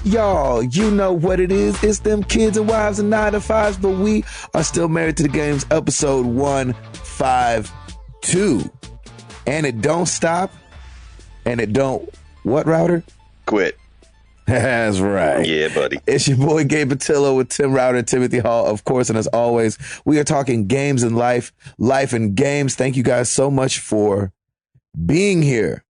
y'all. You know what it is. It's them kids and wives and 9 to 5s, but we are still married to the games. Episode 152, and it don't stop, and it don't what, Router? Quit. That's right. Yeah, buddy. It's your boy Gabe Patillo with Tim Router and Timothy Hall, of course. And as always, we are talking games and life and games. Thank you guys so much for being here.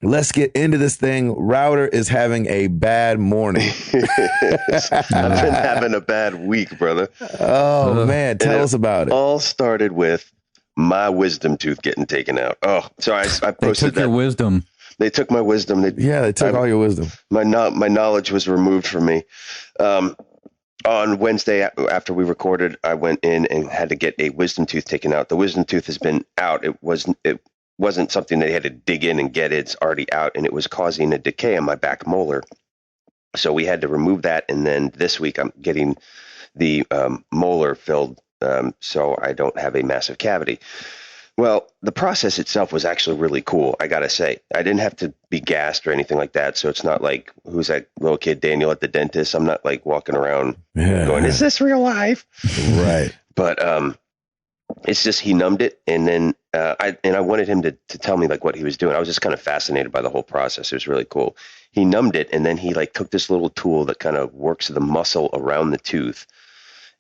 Let's get into this thing. Router is having a bad morning. I've been having a bad week, brother. Oh, man. Tell us about it. All started with my wisdom tooth getting taken out. Oh, so I posted they took your wisdom. They took my wisdom. They took all your wisdom. My knowledge was removed from me. On Wednesday, after we recorded, I went in and had to get a wisdom tooth taken out. The wisdom tooth has been out. It wasn't something that they had to dig in and get. It's already out, and it was causing a decay on my back molar. So we had to remove that, and then this week I'm getting the molar filled so I don't have a massive cavity. Well, the process itself was actually really cool, I got to say. I didn't have to be gassed or anything like that, so it's not like, who's that little kid, Daniel, at the dentist? I'm not like walking around going, is this real life? Right. But it's just he numbed it, and then I wanted him to tell me like what he was doing. I was just kind of fascinated by the whole process. It was really cool. He numbed it, and then he like took this little tool that kind of works the muscle around the tooth,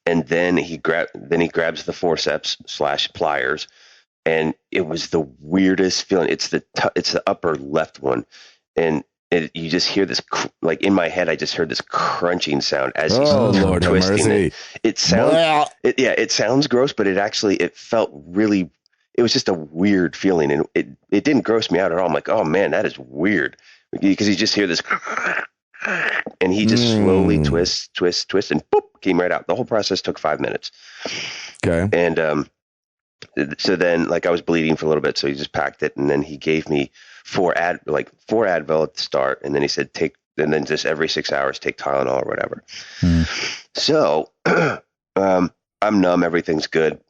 and then he grabs the forceps / pliers. And it was the weirdest feeling. It's the upper left one, and you just hear this like in my head. I just heard this crunching sound as he's twisting it. It sounds gross, but it felt really. It was just a weird feeling, and it didn't gross me out at all. I'm like, oh man, that is weird, because you just hear this, and he just slowly twists, and boop, came right out. The whole process took 5 minutes. Okay, and so then, like, I was bleeding for a little bit, so he just packed it, and then he gave me four Advil at the start, and then he said and then just every 6 hours take Tylenol or whatever. So I'm numb, everything's good.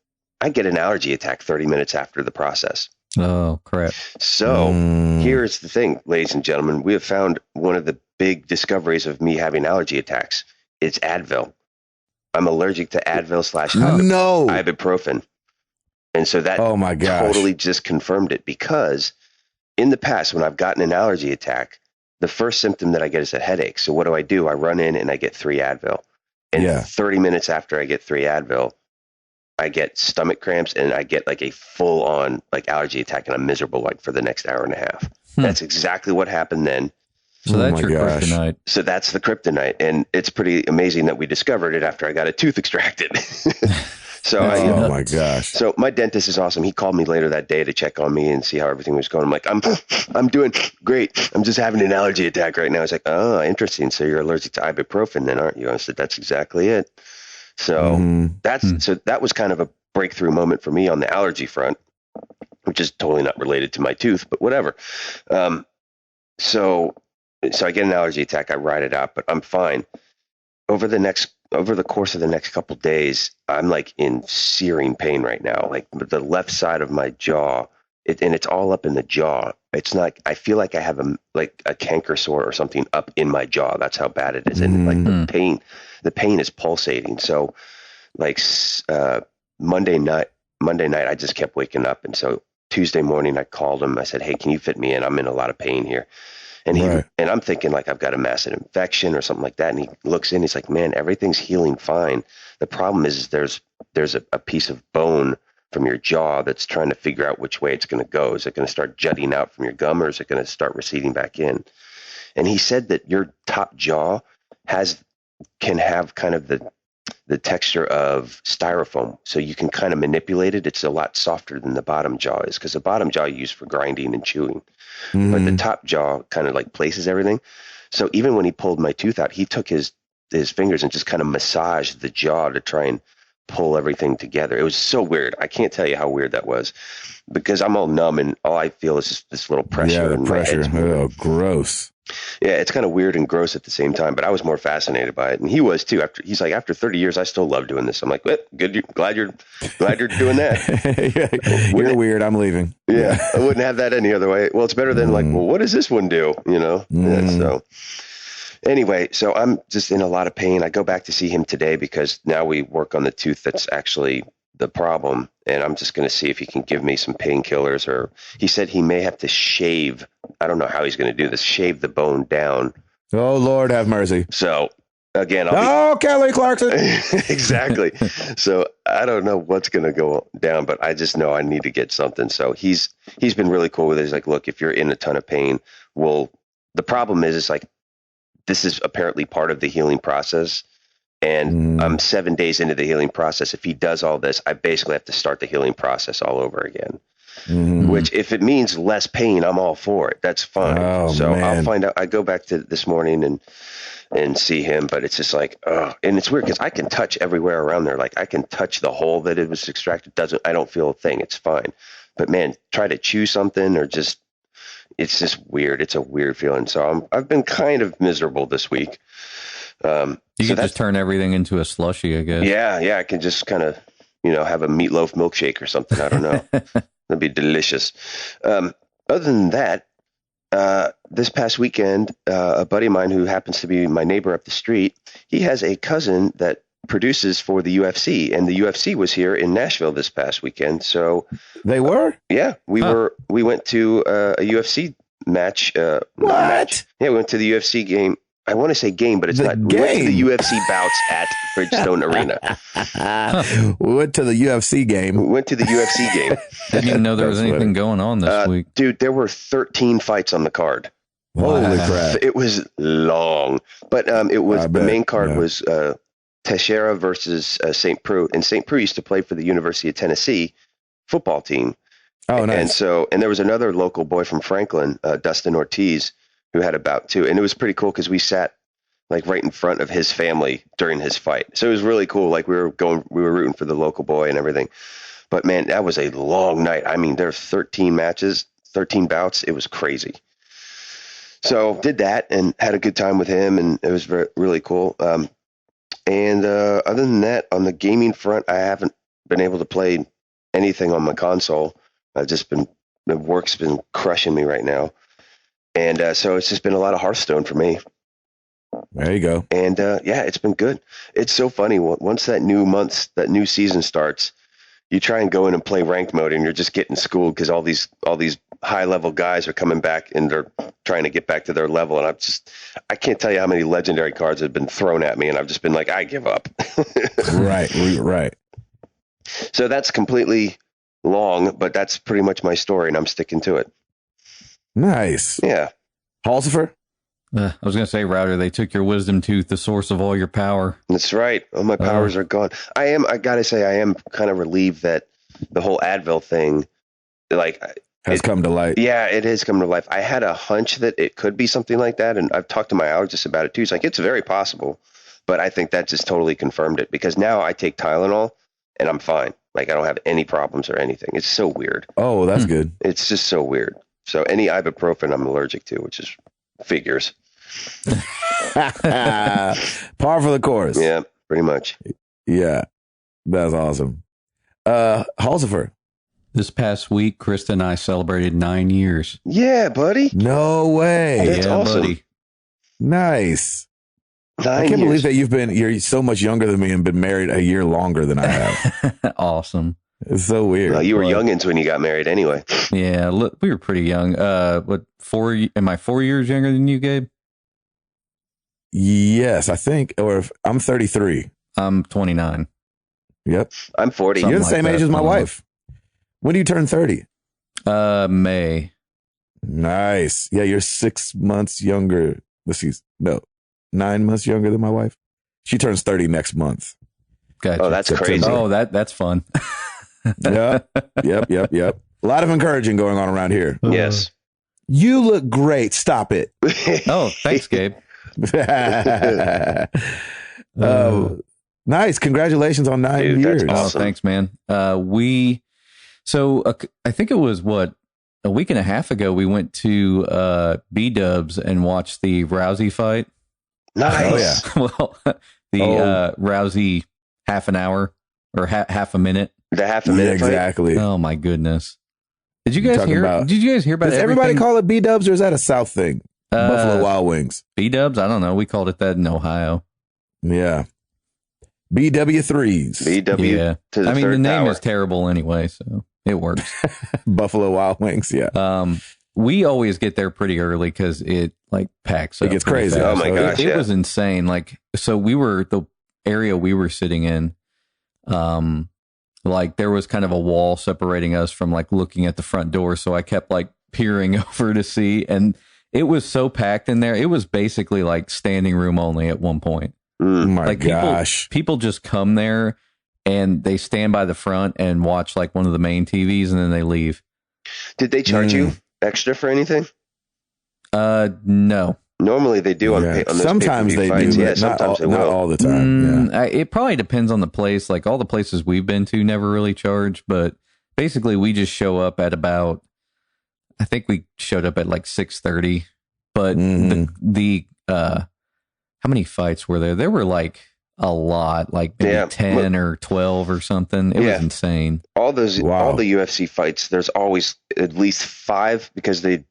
I get an allergy attack 30 minutes after the process. Oh, crap. So here's the thing, ladies and gentlemen. We have found one of the big discoveries of me having allergy attacks. It's Advil. I'm allergic to Advil / ibuprofen. And so that totally just confirmed it, because in the past, when I've gotten an allergy attack, the first symptom that I get is a headache. So what do? I run in and I get 3 Advil. And 30 minutes after I get 3 Advil, I get stomach cramps and I get like a full on like allergy attack, and I'm miserable like for the next hour and a half. That's exactly what happened then. So that's your kryptonite. So that's the kryptonite. And it's pretty amazing that we discovered it after I got a tooth extracted. So my gosh! So my dentist is awesome. He called me later that day to check on me and see how everything was going. I'm like, I'm doing great. I'm just having an allergy attack right now. He's like, oh, interesting. So you're allergic to ibuprofen, then, aren't you? I said, that's exactly it. So that was kind of a breakthrough moment for me on the allergy front, which is totally not related to my tooth, but whatever. So I get an allergy attack. I ride it out, but I'm fine. Over the course of the next couple days, I'm like in searing pain right now. Like the left side of my jaw, and it's all up in the jaw. It's not. I feel like I have a canker sore or something up in my jaw. That's how bad it is, and like the pain is pulsating. So, like Monday night, I just kept waking up, and so Tuesday morning I called him. I said, "Hey, can you fit me in? I'm in a lot of pain here." And and I'm thinking like I've got a massive infection or something like that. And he looks in, he's like, man, everything's healing fine. The problem is there's a piece of bone from your jaw that's trying to figure out which way it's going to go. Is it going to start jutting out from your gum, or is it going to start receding back in? And he said that your top jaw can have kind of the texture of styrofoam. So you can kind of manipulate it. It's a lot softer than the bottom jaw is, because the bottom jaw you use for grinding and chewing. But the top jaw kind of like places everything. So even when he pulled my tooth out, he took his fingers and just kind of massaged the jaw to try and pull everything together. It was so weird. I can't tell you how weird that was because I'm all numb and all I feel is just this little pressure. Yeah, the pressure. Oh, gross. Yeah, it's kind of weird and gross at the same time, but I was more fascinated by it, and he was too. He's like, after 30 years, I still love doing this. I'm like, well, good. Glad you're doing that. You're weird. I'm leaving. Yeah, I wouldn't have that any other way. Well, it's better than like, well, what does this one do? Yeah, so anyway, so I'm just in a lot of pain. I go back to see him today because now we work on the tooth that's actually the problem, and I'm just going to see if he can give me some painkillers, or he said he may have to shave. I don't know how he's going to do this, shave the bone down. Oh, Lord, have mercy. So again, Kelly Clarkson. Exactly. So I don't know what's going to go down, but I just know I need to get something. So he's been really cool with it. He's like, look, if you're in a ton of pain, the problem is, it's like, this is apparently part of the healing process. And I'm 7 days into the healing process. If he does all this, I basically have to start the healing process all over again. Which, if it means less pain, I'm all for it. That's fine. Oh, so man. I'll find out. I go back to this morning and see him, but it's just like, and it's weird because I can touch everywhere around there. Like I can touch the hole that it was extracted. I don't feel a thing. It's fine. But man, try to chew something or it's just weird. It's a weird feeling. So I've been kind of miserable this week. You could just turn everything into a slushy, I guess. Yeah. I can just kind of, have a meatloaf milkshake or something. I don't know. That'd be delicious. Other than that, this past weekend, a buddy of mine who happens to be my neighbor up the street, he has a cousin that produces for the UFC, and the UFC was here in Nashville this past weekend. So they were? Yeah, we went to a UFC match. What? Yeah, we went to the UFC game. I want to say game, but it's not. Game. We went to the UFC bouts at Bridgestone Arena. We went to the UFC game. Didn't even know there was anything going on this week. Dude, there were 13 fights on the card. Holy crap. It was long. But it was the main card was Teixeira versus St. Preux. And St. Preux used to play for the University of Tennessee football team. Oh, nice. And there was another local boy from Franklin, Dustin Ortiz, who had a bout too. And it was pretty cool because we sat like right in front of his family during his fight. So it was really cool. Like we were rooting for the local boy and everything. But man, that was a long night. I mean, there were 13 matches, 13 bouts. It was crazy. So did that and had a good time with him, and it was really cool. And other than that, on the gaming front, I haven't been able to play anything on my console. The work's been crushing me right now. And so it's just been a lot of Hearthstone for me. There you go. And it's been good. It's so funny. Once that new season starts, you try and go in and play ranked mode, and you're just getting schooled because all these high level guys are coming back and they're trying to get back to their level. And I can't tell you how many legendary cards have been thrown at me, and I've just been like, I give up. Right. So that's completely long, but that's pretty much my story, and I'm sticking to it. Nice. Yeah. Halsifer? I was going to say, Router, they took your wisdom tooth, the source of all your power. That's right. All my powers are gone. I got to say, I am kind of relieved that the whole Advil thing, has come to light. Yeah, it has come to life. I had a hunch that it could be something like that, and I've talked to my allergist about it too. It's like, it's very possible, but I think that just totally confirmed it, because now I take Tylenol and I'm fine. Like, I don't have any problems or anything. It's so weird. Oh, that's good. It's just so weird. So any ibuprofen I'm allergic to, which is figures. Par for the course. Yeah, pretty much. Yeah, that's awesome. Halsifer. This past week, Krista and I celebrated 9 years. Yeah, buddy. No way. That's awesome. Buddy. Nice. 9 I can't years. believe that you're so much younger than me and been married a year longer than I have. Awesome. It's so weird. Well, you were youngins when you got married anyway. Yeah, look, we were pretty young. Am I 4 years younger than you, Gabe? Yes, I think. Or I'm 33. I'm 29. Yep. I'm 40. You're the same age as my wife. When do you turn 30? May. Nice. Yeah, you're 6 months younger. 9 months younger than my wife. She turns 30 next month. Gotcha. Oh, that's crazy. Oh, that's fun. Yep. A lot of encouraging going on around here. Yes. You look great. Stop it. Oh, thanks, Gabe. Nice. Congratulations on 9 Dude, that's years. awesome. Oh, thanks, man. I think it was a week and a half ago, we went to B-Dubs and watched the Rousey fight. Nice. Well, Rousey half an hour or half a minute. The half a minute fight? Exactly. Oh my goodness! Did you guys Talking hear? about- Did you guys hear about? Does everybody everything? call it B-Dubs or is that a South thing? Buffalo Wild Wings. B-Dubs? I don't know. We called it that in Ohio. Yeah. BW3s. BW Yeah. to the I mean, third the name power. is terrible anyway, so it works. Buffalo Wild Wings. Yeah. We always get there pretty early because it like packs up. It gets pretty crazy. fast. Oh my gosh, It yeah. was insane. Like, so the area we were sitting in, like there was kind of a wall separating us from like looking at the front door. So I kept like peering over to see, and it was so packed in there. It was basically like standing room only at one point. Oh my Like gosh. people just come there and they stand by the front and watch like one of the main TVs and then they leave. Did they charge you extra for anything? No. Normally they do on those sometimes pay-per-view they fights. do, Yeah, but not sometimes they will. all the time. It probably depends on the place. Like all the places we've been to never really charge, but basically we just show up at about, I think we showed up at like 6:30, but how many fights were there? There were like a lot, like maybe 10 or 12 or something. It was insane. All the UFC fights, there's always at least 5 because they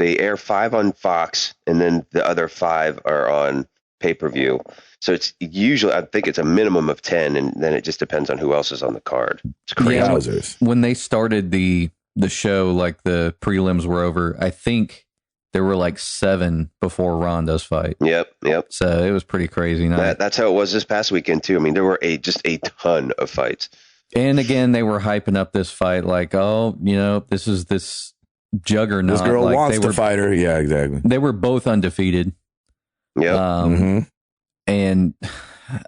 air 5 on Fox and then the other 5 are on pay-per-view. So it's usually, I think it's a minimum of 10, and then it just depends on who else is on the card. It's crazy. Yeah, when they started the show, like the prelims were over, I think there were like 7 before Ronda's fight. Yep. So it was pretty crazy. That's how it was this past weekend too. I mean, there were just a ton of fights. And again, they were hyping up this fight like, oh, this is this juggernaut. This girl like, wants to fight her. Yeah, exactly. They were both undefeated. Yeah. And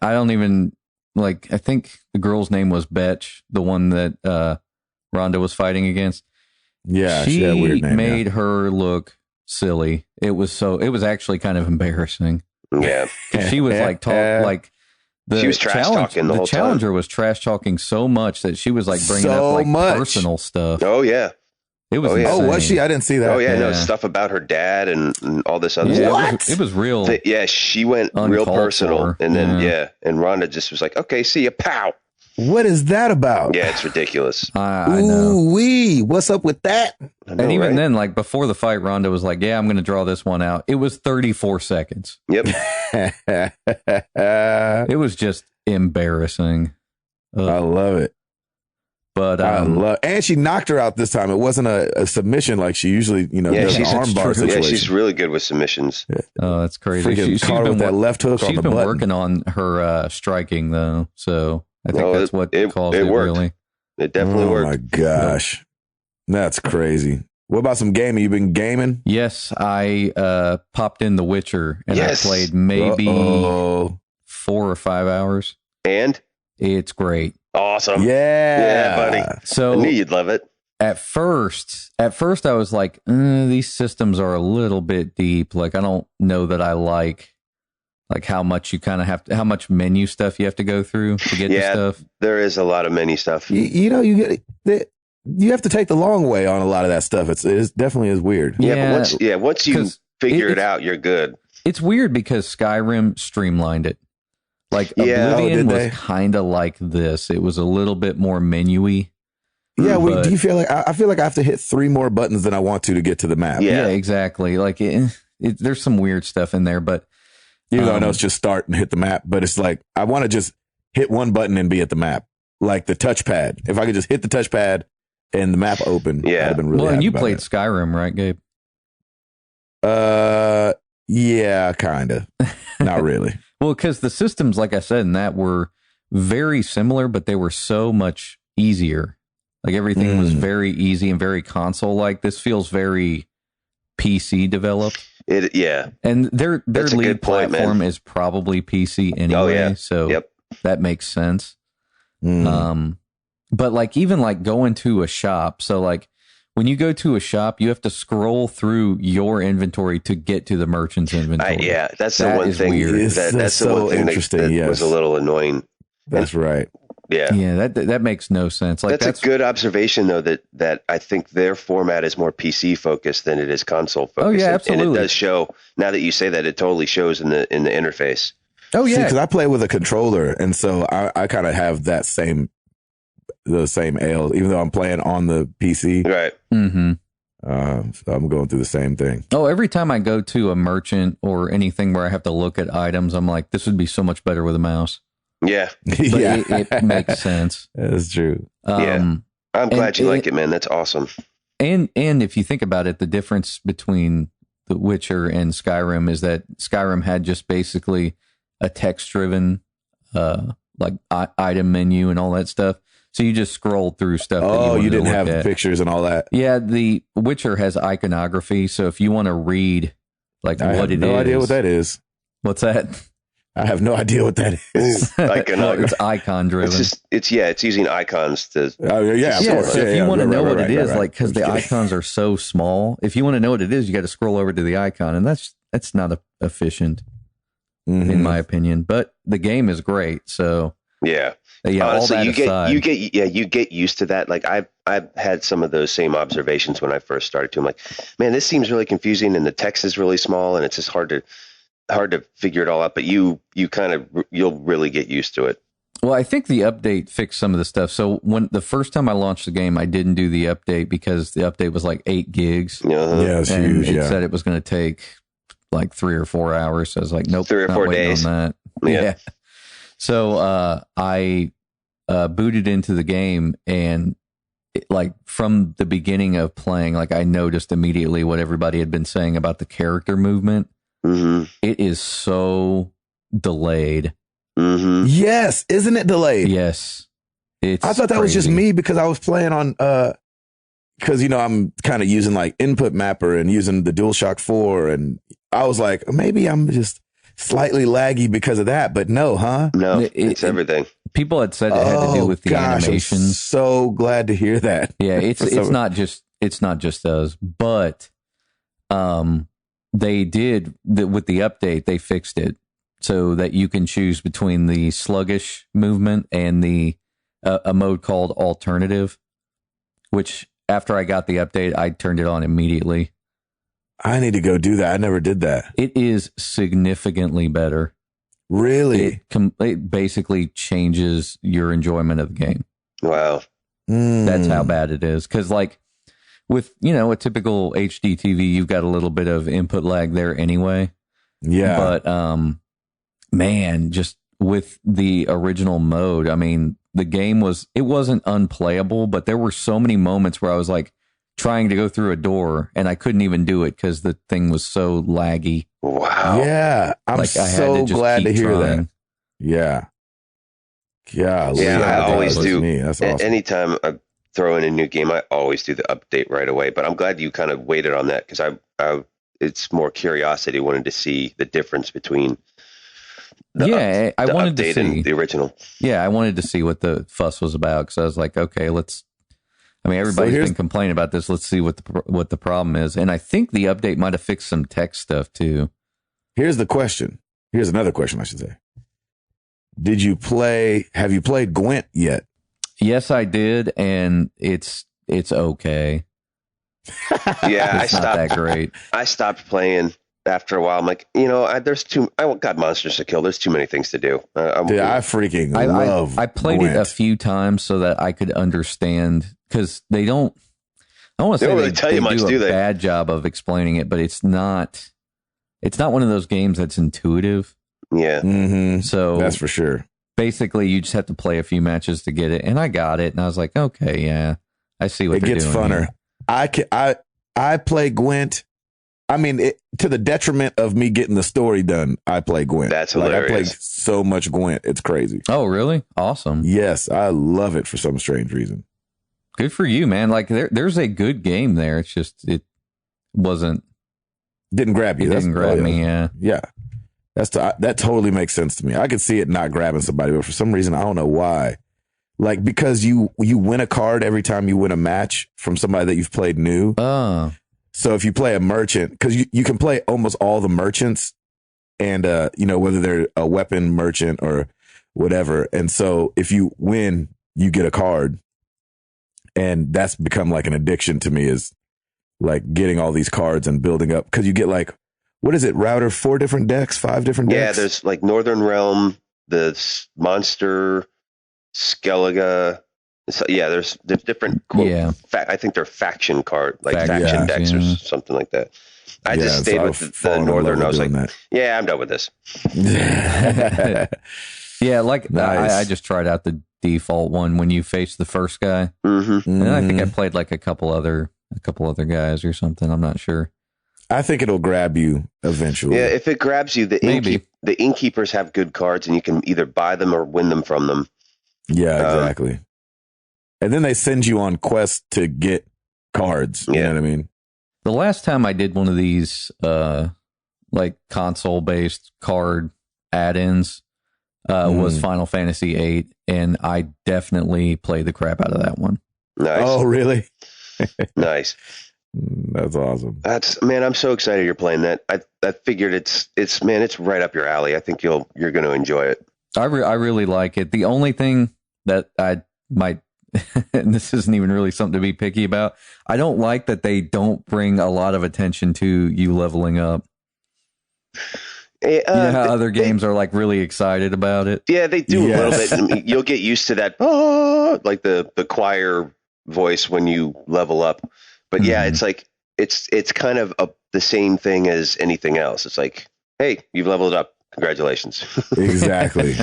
I don't even I think the girl's name was Betch, the one that Ronda was fighting against. Yeah, she had a weird name, made her look silly. It was actually kind of embarrassing. Yeah. She was like she was trash talking the whole time. Challenger was trash talking so much that she was like bringing up like personal stuff. Oh yeah. It was insane. Oh, was she? I didn't see that. Oh yeah, no, stuff about her dad and all this other stuff. What? It was real. She went real personal, and then and Ronda just was like, "Okay, see ya, pow." What is that about? Yeah, it's ridiculous. I know. Ooh-wee. What's up with that? And even then, like before the fight, Ronda was like, "Yeah, I'm going to draw this one out." It was 34 seconds. Yep. It was just embarrassing. I love it. But and she knocked her out this time. It wasn't a submission like she usually, does an armbar situation. Yeah, she's really good with submissions. Oh, that's crazy. She's been with that left hook on the She's been button. working on her striking though, so I think that's what caused it. Worked. Really, it definitely worked. Oh my gosh, that's crazy. What about some gaming? You been gaming? Yes, I popped in The Witcher and I played maybe 4 or 5 hours, and it's great. Awesome. Yeah, buddy. So I knew you'd love it. At first I was like, these systems are a little bit deep. Like, I don't know that I like how much you kind of how much menu stuff you have to go through to get to stuff. There is a lot of menu stuff. You have to take the long way on a lot of that stuff. It definitely is weird. Yeah, but once you figure it out, you're good. It's weird because Skyrim streamlined it. Like Oblivion was kind of like this. It was a little bit more menu-y. Yeah, do you feel like I feel like I have to hit 3 more buttons than I want to get to the map? Yeah, exactly. Like there's some weird stuff in there, but even though I know it's just start and hit the map, but it's like I want to just hit one button and be at the map, like the touchpad. If I could just hit the touchpad and the map open, I'd have been really happy and you about played it. Skyrim, right, Gabe? Yeah, kind of. Not really. Well, because the systems, like I said, in that were very similar, but they were so much easier. Like everything was very easy and very console-like. This feels very PC developed. And their lead platform is probably PC anyway, so that makes sense. But like even like going to a shop, so like when you go to a shop, you have to scroll through your inventory to get to the merchant's inventory. That's the one thing. That's the one thing that was a little annoying. That's right. Yeah. That makes no sense. Like that's a good observation, though. That I think their format is more PC focused than it is console focused. Oh yeah, absolutely. And it does show. Now that you say that, it totally shows in the interface. Oh yeah, because I play with a controller, and so I kind of have the same ails, even though I'm playing on the PC. Right. Mm-hmm. So I'm going through the same thing. Oh, every time I go to a merchant or anything where I have to look at items, I'm like, this would be so much better with a mouse. Yeah. But it makes sense. That's true. I'm glad you like it, man. That's awesome. And if you think about it, the difference between The Witcher and Skyrim is that Skyrim had just basically a text-driven like item menu and all that stuff. So you just scrolled through stuff. Oh, you didn't have pictures and all that. Yeah, The Witcher has iconography. So if you want to read like what it is, no idea what that is. What's that? I have no idea what that is. It's icon driven. It's using icons to. Oh yeah, of course. So if you want to know what it is, like because the icons are so small, if you want to know what it is, you got to scroll over to the icon, and that's not efficient, in my opinion. But the game is great, so yeah. Honestly, all that you get used to that. Like I've had some of those same observations when I first started too. I'm like, man, this seems really confusing, and the text is really small, and it's just hard to figure it all out, but you'll really get used to it. Well, I think the update fixed some of the stuff. So when the first time I launched the game, I didn't do the update because the update was like 8 gigs. Yeah, it's huge. It said it was going to take like 3 or 4 hours. So I was like, nope, 3 or 4 days on that. Yeah. So I booted into the game, and like from the beginning of playing, like I noticed immediately what everybody had been saying about the character movement. Mm-hmm. It is so delayed. Mm-hmm. Yes, isn't it delayed? Yes, I thought that was just me because I was playing on because I'm kind of using like Input Mapper and using the DualShock 4, and I was like, maybe I'm just slightly laggy because of that, but no, huh? No, it's everything. People had said it had to do with the animations. I'm so glad to hear that. Yeah, it's not just us, but they did with the update. They fixed it so that you can choose between the sluggish movement and the a mode called alternative, which after I got the update, I turned it on immediately. I need to go do that. I never did that. It is significantly better. Really? It basically changes your enjoyment of the game. Wow. That's how bad it is. Because like with, a typical HD TV, you've got a little bit of input lag there anyway. Yeah. But, man, just with the original mode, I mean, the game wasn't unplayable, but there were so many moments where I was like trying to go through a door and I couldn't even do it because the thing was so laggy. Wow. Yeah. I'm so glad to hear that. Yeah. Yeah. I always do. That's awesome. Anytime I throw in a new game, I always do the update right away. But I'm glad you kind of waited on that because it's more curiosity. Wanted to see the difference between I wanted to see and the original. Yeah, I wanted to see what the fuss was about because I was like, okay, everybody's been complaining about this. Let's see what the problem is. And I think the update might have fixed some tech stuff too. Here's the question. Here's another question I should say. Have you played Gwent yet? Yes, I did. And it's okay. Yeah, it's not that great. I stopped playing after a while. I'm like, I got monsters to kill. There's too many things to do. I freaking love I played Gwent. it a few times so that I could understand because I don't want to say really tell you much, do a bad job of explaining it, but it's not one of those games that's intuitive. Yeah. Mm-hmm. So that's for sure. Basically, you just have to play a few matches to get it, and I got it, and I was like, okay, yeah, I see what they're doing. It gets funner. I play Gwent. I mean, to the detriment of me getting the story done, I play Gwent. That's hilarious. I play so much Gwent. It's crazy. Oh, really? Awesome. Yes, I love it for some strange reason. Good for you, man. Like there's a good game there. It's just it didn't grab you. Didn't grab me. Yeah. Yeah. That totally makes sense to me. I could see it not grabbing somebody, but for some reason, I don't know why. like because you win a card every time you win a match from somebody that you've played new. Oh, So if you play a merchant, because you can play almost all the merchants, and whether they're a weapon merchant or whatever. And so if you win, you get a card, and that's become like an addiction to me, is like getting all these cards and building up, because you get like, what is it, Router? 4 different decks, 5 different decks? Yeah, there's like Northern Realm, the Monster, Skellige. So, yeah, there's different. I think they're faction faction decks or something like that. I just stayed with the Northern. I was like, yeah, I'm done with this. Yeah, like nice. I just tried out the default one when you face the first guy, and I think I played like a couple other guys or something. I'm not sure. I think it'll grab you eventually. Yeah, if it grabs you, the innkeepers have good cards, and you can either buy them or win them from them. Yeah, exactly. And then they send you on quests to get cards. You know what I mean? The last time I did one of these like console-based card add-ins was Final Fantasy VIII, and I definitely played the crap out of that one. Nice. Oh, really? Nice. That's awesome. I'm so excited you're playing that. I figured it's right up your alley. I think you're going to enjoy it. I really like it. The only thing that I might, and this isn't even really something to be picky about, I don't like that they don't bring a lot of attention to you leveling up. You know how other games are like really excited about it? Yeah, they do a little bit. You'll get used to that, like the choir voice when you level up. But yeah, it's like it's kind of the same thing as anything else. It's like, hey, you've leveled up. Congratulations. Exactly.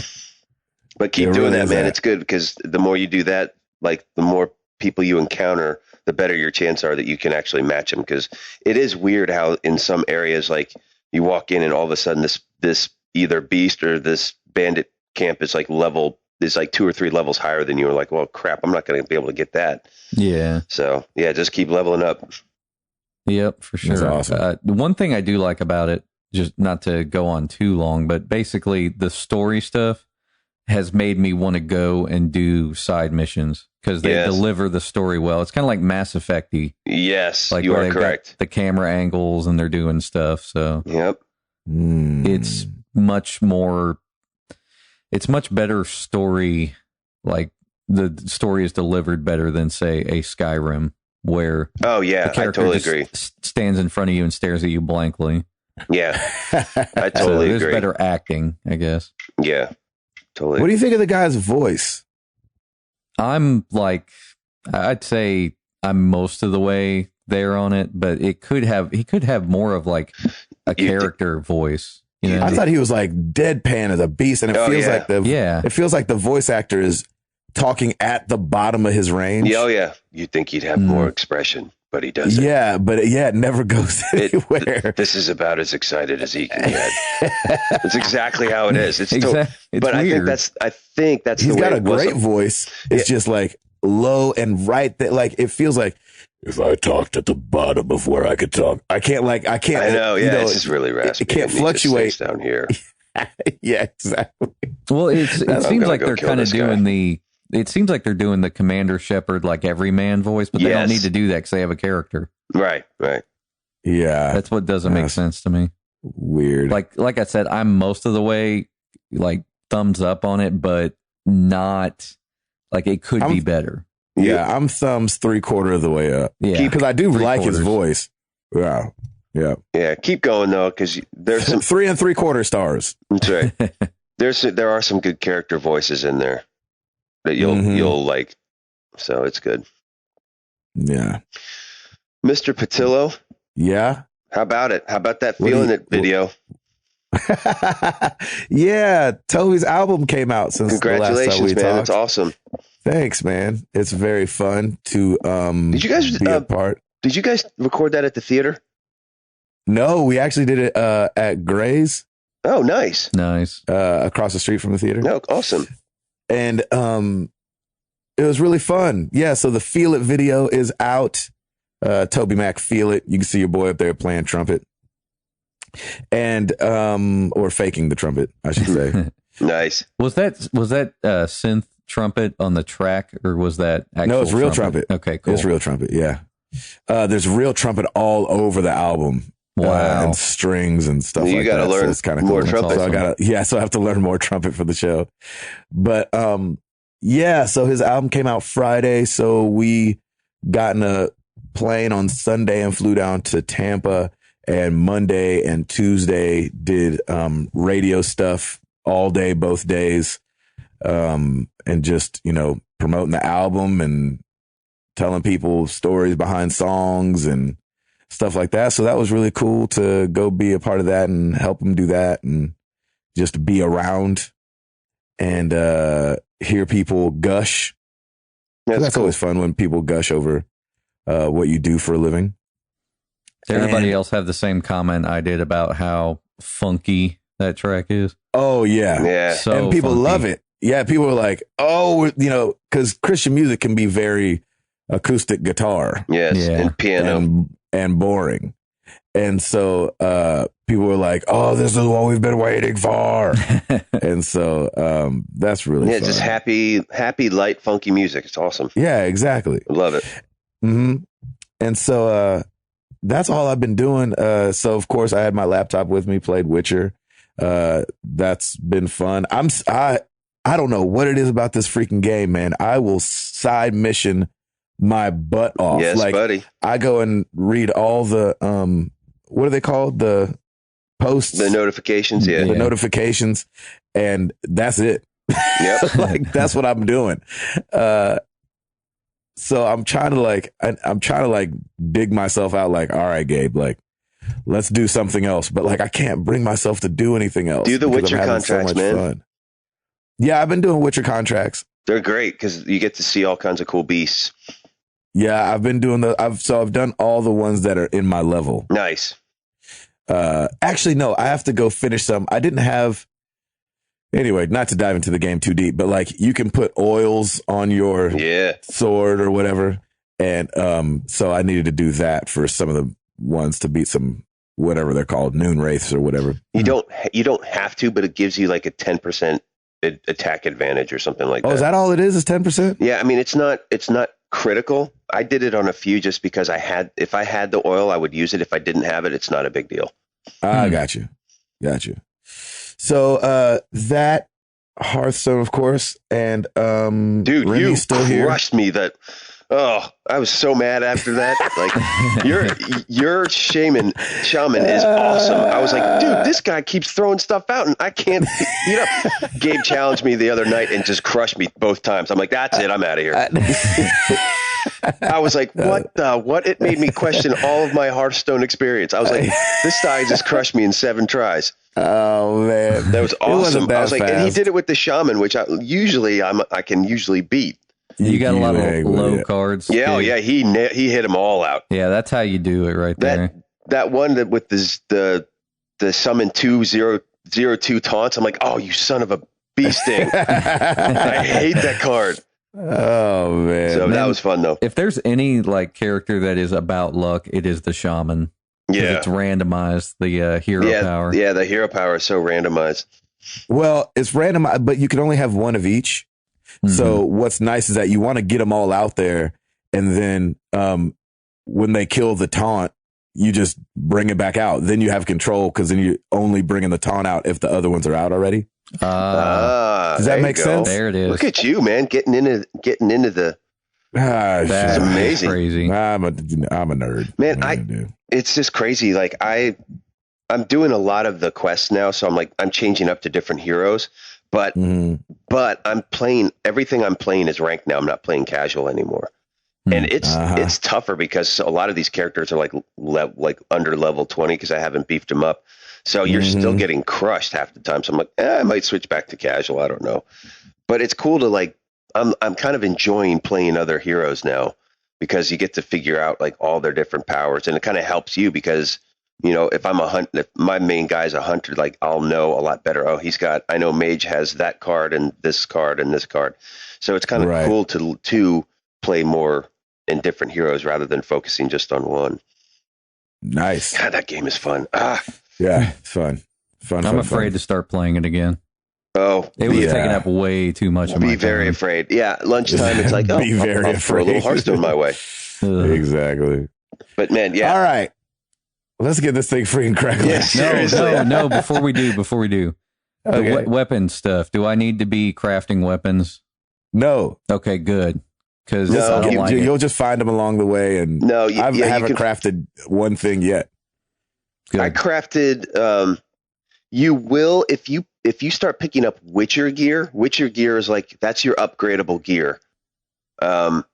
But keep doing that, man. It's good, because the more you do that, like the more people you encounter, the better your chance are that you can actually match them. Because it is weird how in some areas, like you walk in and all of a sudden this either beast or this bandit camp is like 2 or 3 levels higher than you. Are like, well, crap, I'm not going to be able to get that. Yeah. So yeah, just keep leveling up. Yep, for sure. That's awesome. The one thing I do like about it, just not to go on too long, but basically the story stuff has made me want to go and do side missions, because they deliver the story well. It's kind of like Mass Effect-y. Yes, like you are correct. The camera angles and they're doing stuff. So yep, it's much better story. Like the story is delivered better than, say, a Skyrim, where the character I totally agree. Stands in front of you and stares at you blankly. Yeah, I totally agree. There's better acting, I guess. Yeah, totally. What do you think of the guy's voice? I'm like, I'd say I'm most of the way there on it, but he could have more of like a character voice. You know? I thought he was like deadpan as a beast, and it feels like the voice actor is talking at the bottom of his range. Oh yeah, you'd think he'd have more expression, but he doesn't. Yeah, but it never goes anywhere. This is about as excited as he can get. It's exactly how it is. It's but weird. I think that's he's the way got a great voice. It's just like low and right there. Like it feels like, if I talked at the bottom of where I could talk, I can't. I know. Yeah, it's just really raspy. It can't fluctuate down here. Yeah, exactly. Well, it seems like they're kind of doing the. It seems like they're doing the Commander Shepard, like everyman voice, but they don't need to do that because they have a character. Right. Yeah. That's what doesn't make sense to me. Weird. Like I said, I'm most of the way, like, thumbs up on it, but not, like, it could be better. Yeah, I'm thumbs 3/4 of the way up. Yeah. Because I do like his voice. Wow. Yeah. Yeah, keep going, though, because there's some... 3 3/4 stars. That's right. There are some good character voices in there that you'll like, so it's good. Yeah. Mr. Patillo? Yeah? How about it? How about that Feeling It video? Yeah, Toby's album came out since the last time we man. talked. That's awesome. Thanks, man. It's very fun to did you guys be a part. Did you guys record that at the theater? No, we actually did it at Gray's. Oh, nice. Across the street from the theater. No, awesome. And it was really fun. Yeah, so the Feel It video is out. Toby Mac, Feel It. You can see your boy up there playing trumpet. And or faking the trumpet, I should say. Nice. Was that synth trumpet on the track, or was that actual No, it's real trumpet. Okay, cool. It's real trumpet, yeah. There's real trumpet all over the album. Wow. And strings and stuff You like gotta that. learn So it's kind of more cool. trumpet. So I have to learn more trumpet for the show. But yeah, so his album came out Friday. So we got in a plane on Sunday and flew down to Tampa, and Monday and Tuesday did radio stuff all day, both days. And just, promoting the album and telling people stories behind songs and stuff like that. So that was really cool to go be a part of that and help them do that and just be around and hear people gush. That's cool. Always fun when people gush over what you do for a living. Did everybody else have the same comment I did about how funky that track is? Oh, yeah. Yeah. So and people funky. love it. Yeah, people are like, oh, because Christian music can be very acoustic guitar. Yes, Yeah. and piano. And boring. And so people were like, oh, this is what we've been waiting for. And so that's really fun. Just happy, light, funky music. It's awesome. Yeah, exactly. I love it. Mm-hmm. And so that's all I've been doing. So, of course, I had my laptop with me, played Witcher. That's been fun. I don't know what it is about this freaking game, man. I will side mission my butt off. Yes, buddy. I go and read all the what are they called? The posts, The notifications. Yeah. the notifications, and that's it. Yep. That's what I'm doing. So I'm trying to dig myself out. Like, all right, Gabe, let's do something else. But I can't bring myself to do anything else. Do the because Witcher I'm having contracts, man. Fun. Yeah, I've been doing Witcher contracts. They're great because you get to see all kinds of cool beasts. Yeah, I've been doing I've done all the ones that are in my level. Nice. Actually, no, I have to go finish some. I didn't have. Anyway, not to dive into the game too deep, but you can put oils on your sword or whatever, and so I needed to do that for some of the ones to beat some whatever they're called, noon wraiths or whatever. You don't have to, but it gives you a 10% attack advantage or something like that. Oh, is that all it is? Is 10%? Yeah, I mean it's not critical. I did it on a few just because if I had the oil, I would use it. If I didn't have it, it's not a big deal. Got you. So that Hearthstone, of course, and dude, Remy's you still here. crushed me. I was so mad after that. Your shaman is awesome. I was like, dude, this guy keeps throwing stuff out, and I can't. Gabe challenged me the other night and just crushed me both times. I'm like, that's it. I'm out of here. I was like, what? It made me question all of my Hearthstone experience. I was like, this guy just crushed me in 7 tries. Oh man, that was awesome. I was like, fast. and he did it with the shaman, which I can usually beat. You got a lot of low cards. Yeah, too. yeah, he hit them all out. Yeah, that's how you do it right there. That one that with the summon 2/0/2 taunts. I'm like, oh, you son of a bee sting! I hate that card. Oh man, so that was fun though. If there's any character that is about luck, it is the shaman. Yeah, it's randomized. The hero power. Yeah, the hero power is so randomized. Well, it's randomized, but you can only have one of each. Mm-hmm. So what's nice is that you want to get them all out there, and then when they kill the taunt, you just bring it back out. Then you have control because then you're only bringing the taunt out if the other ones are out already. Does that make sense? There it is. Look at you, man, getting into the. That's amazing. Crazy. I'm a nerd, man. It's just crazy. I'm doing a lot of the quests now, so I'm changing up to different heroes. But I'm playing, everything I'm playing is ranked now. I'm not playing casual anymore. And it's tougher because a lot of these characters are under level 20 because I haven't beefed them up. So you're still getting crushed half the time. So I'm like, I might switch back to casual. I don't know. But it's cool to I'm kind of enjoying playing other heroes now because you get to figure out all their different powers, and it kind of helps you because if I'm if my main guy is a hunter, I'll know a lot better. Oh, I know Mage has that card and this card and this card. So it's kind of cool to play more in different heroes rather than focusing just on one. Nice. God, that game is fun. Yeah, it's fun. I'm afraid to start playing it again. Oh, It was taking up way too much of my be very time. afraid. Yeah, lunchtime. It's like, oh, Be very I'll throw a little afraid. Hearthstone my way. Exactly. But man, yeah. All right. Let's get this thing free and crackling. Yeah, seriously. No. Before we do, Okay. the weapon stuff. Do I need to be crafting weapons? No. Okay, good. Because No, I don't like it. You'll just find them along the way. And No, I haven't crafted one thing yet. Good. I crafted. You will if you start picking up Witcher gear. Witcher gear is like that's your upgradable gear. But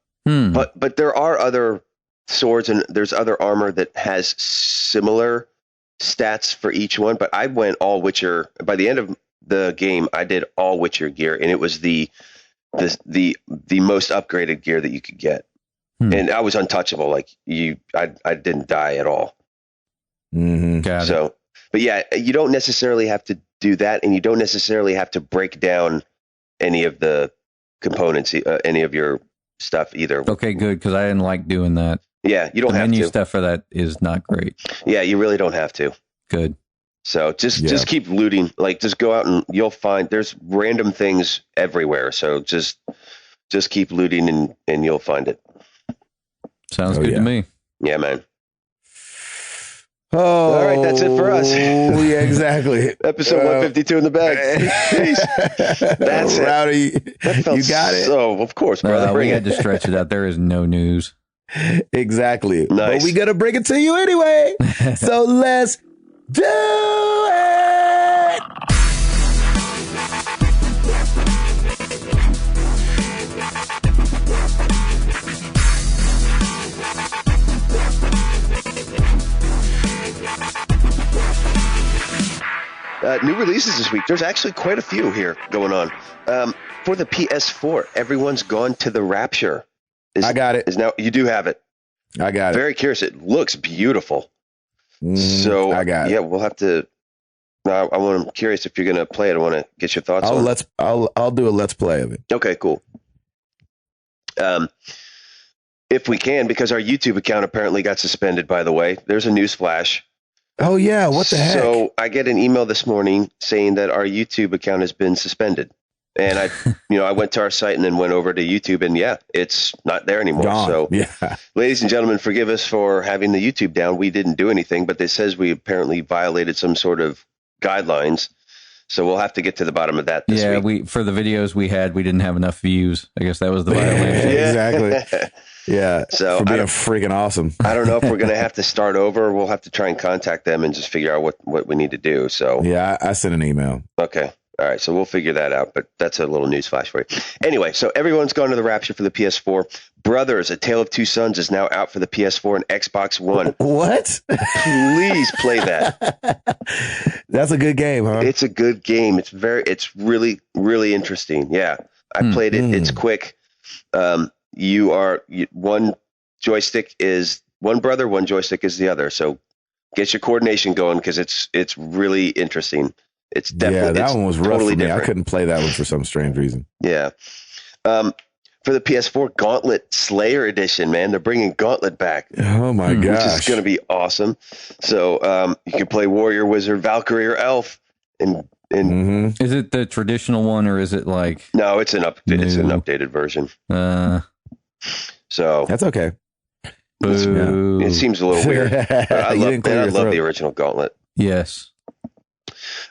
there are other swords and there's other armor that has similar stats for each one. But I went all Witcher. By the end of the game, I did all Witcher gear, and it was the most upgraded gear that you could get. And I was untouchable. Like I didn't die at all. Mm-hmm. Got it. But yeah, you don't necessarily have to do that, and you don't necessarily have to break down any of the components, any of your stuff either. Okay, good, because I didn't like doing that. Yeah, you don't The have menu to. stuff for that is not great. Yeah, you really don't have to. Good. So just keep looting. Like just go out and you'll find there's random things everywhere. So just keep looting and you'll find it. Sounds good to me. Yeah, man. Oh, all right, that's it for us. Yeah, exactly. Episode 152 in the bag. That's Rowdy. You got it. So of course, brother. We had to stretch it out. There is no news. Exactly. Nice. But we gotta bring it to you anyway. So let's do it. New releases this week. There's actually quite a few here going on. For the PS4, everyone's gone to the Rapture. I got it. Is now you do have it. I got it. Very curious. It looks beautiful. So I got it. Yeah, we'll have to. I'm curious if you're going to play it. I want to get your thoughts on it. I'll do a let's play of it. Okay, cool. If we can, because our YouTube account apparently got suspended. By the way, there's a news flash. Oh yeah, what the heck? So I get an email this morning saying that our YouTube account has been suspended, and I went to our site and then went over to YouTube, and yeah, it's not there anymore. Gone. So, yeah, ladies and gentlemen, forgive us for having the YouTube down. We didn't do anything, but it says we apparently violated some sort of guidelines. So we'll have to get to the bottom of that this week. For the videos we didn't have enough views. I guess that was the violation. Exactly. Yeah. So for being freaking awesome. I don't know if we're going to have to start over. We'll have to try and contact them and just figure out what we need to do. So yeah, I sent an email. Okay. All right. So we'll figure that out. But that's a little news flash for you. Anyway, so everyone's gone to the Rapture for the PS4. Brothers: A Tale of Two Sons is now out for the PS4 and Xbox One. What? Please play that. That's a good game, huh? It's a good game. It's really, really interesting. Yeah. I played it. It's quick. One joystick is one brother, one joystick is the other. So get your coordination going because it's really interesting. It's definitely that one was rough totally for me. different. I couldn't play that one for some strange reason. Yeah. For the PS4, Gauntlet Slayer Edition, man, they're bringing Gauntlet back. Oh my gosh, which is going to be awesome. So you can play Warrior, Wizard, Valkyrie, or Elf. And is it the traditional one or is it like? No, it's an updated version. So that's okay. It seems a little weird. I love the original Gauntlet. Yes.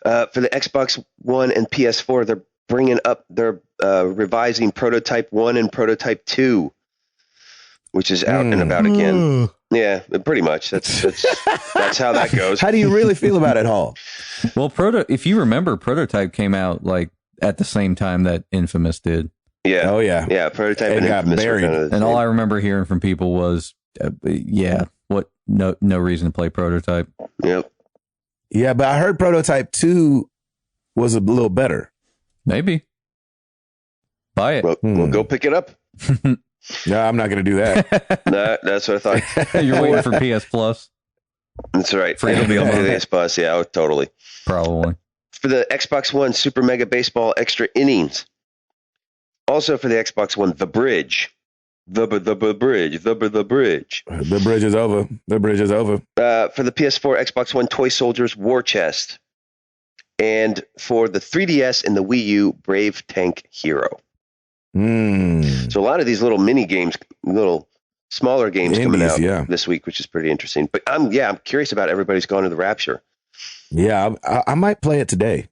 For the Xbox One and PS4, they're bringing up, they're revising Prototype 1 and Prototype 2, which is out and about again. Yeah, pretty much. That's how that goes. How do you really feel about it, Hall? Well, if you remember, Prototype came out like at the same time that Infamous did. Yeah. Oh yeah. Yeah. Prototype and Infamous buried. And all I remember hearing from people was, no reason to play Prototype. Yep. Yeah, but I heard Prototype 2 was a little better. Maybe. Buy it. We'll go pick it up. No, I'm not going to do that. That's what I thought. You're waiting for PS Plus. That's right. It'll be on PS Plus. Yeah, totally. Probably. For the Xbox One, Super Mega Baseball Extra Innings. Also for the Xbox One, The Bridge. The bridge. The bridge is over. The bridge is over. For the PS4, Xbox One, Toy Soldiers War Chest. And for the 3DS and the Wii U, Brave Tank Hero. So a lot of these little mini games, little smaller games coming out this week, which is pretty interesting. But I'm curious about everybody's going to the Rapture. Yeah, I might play it today.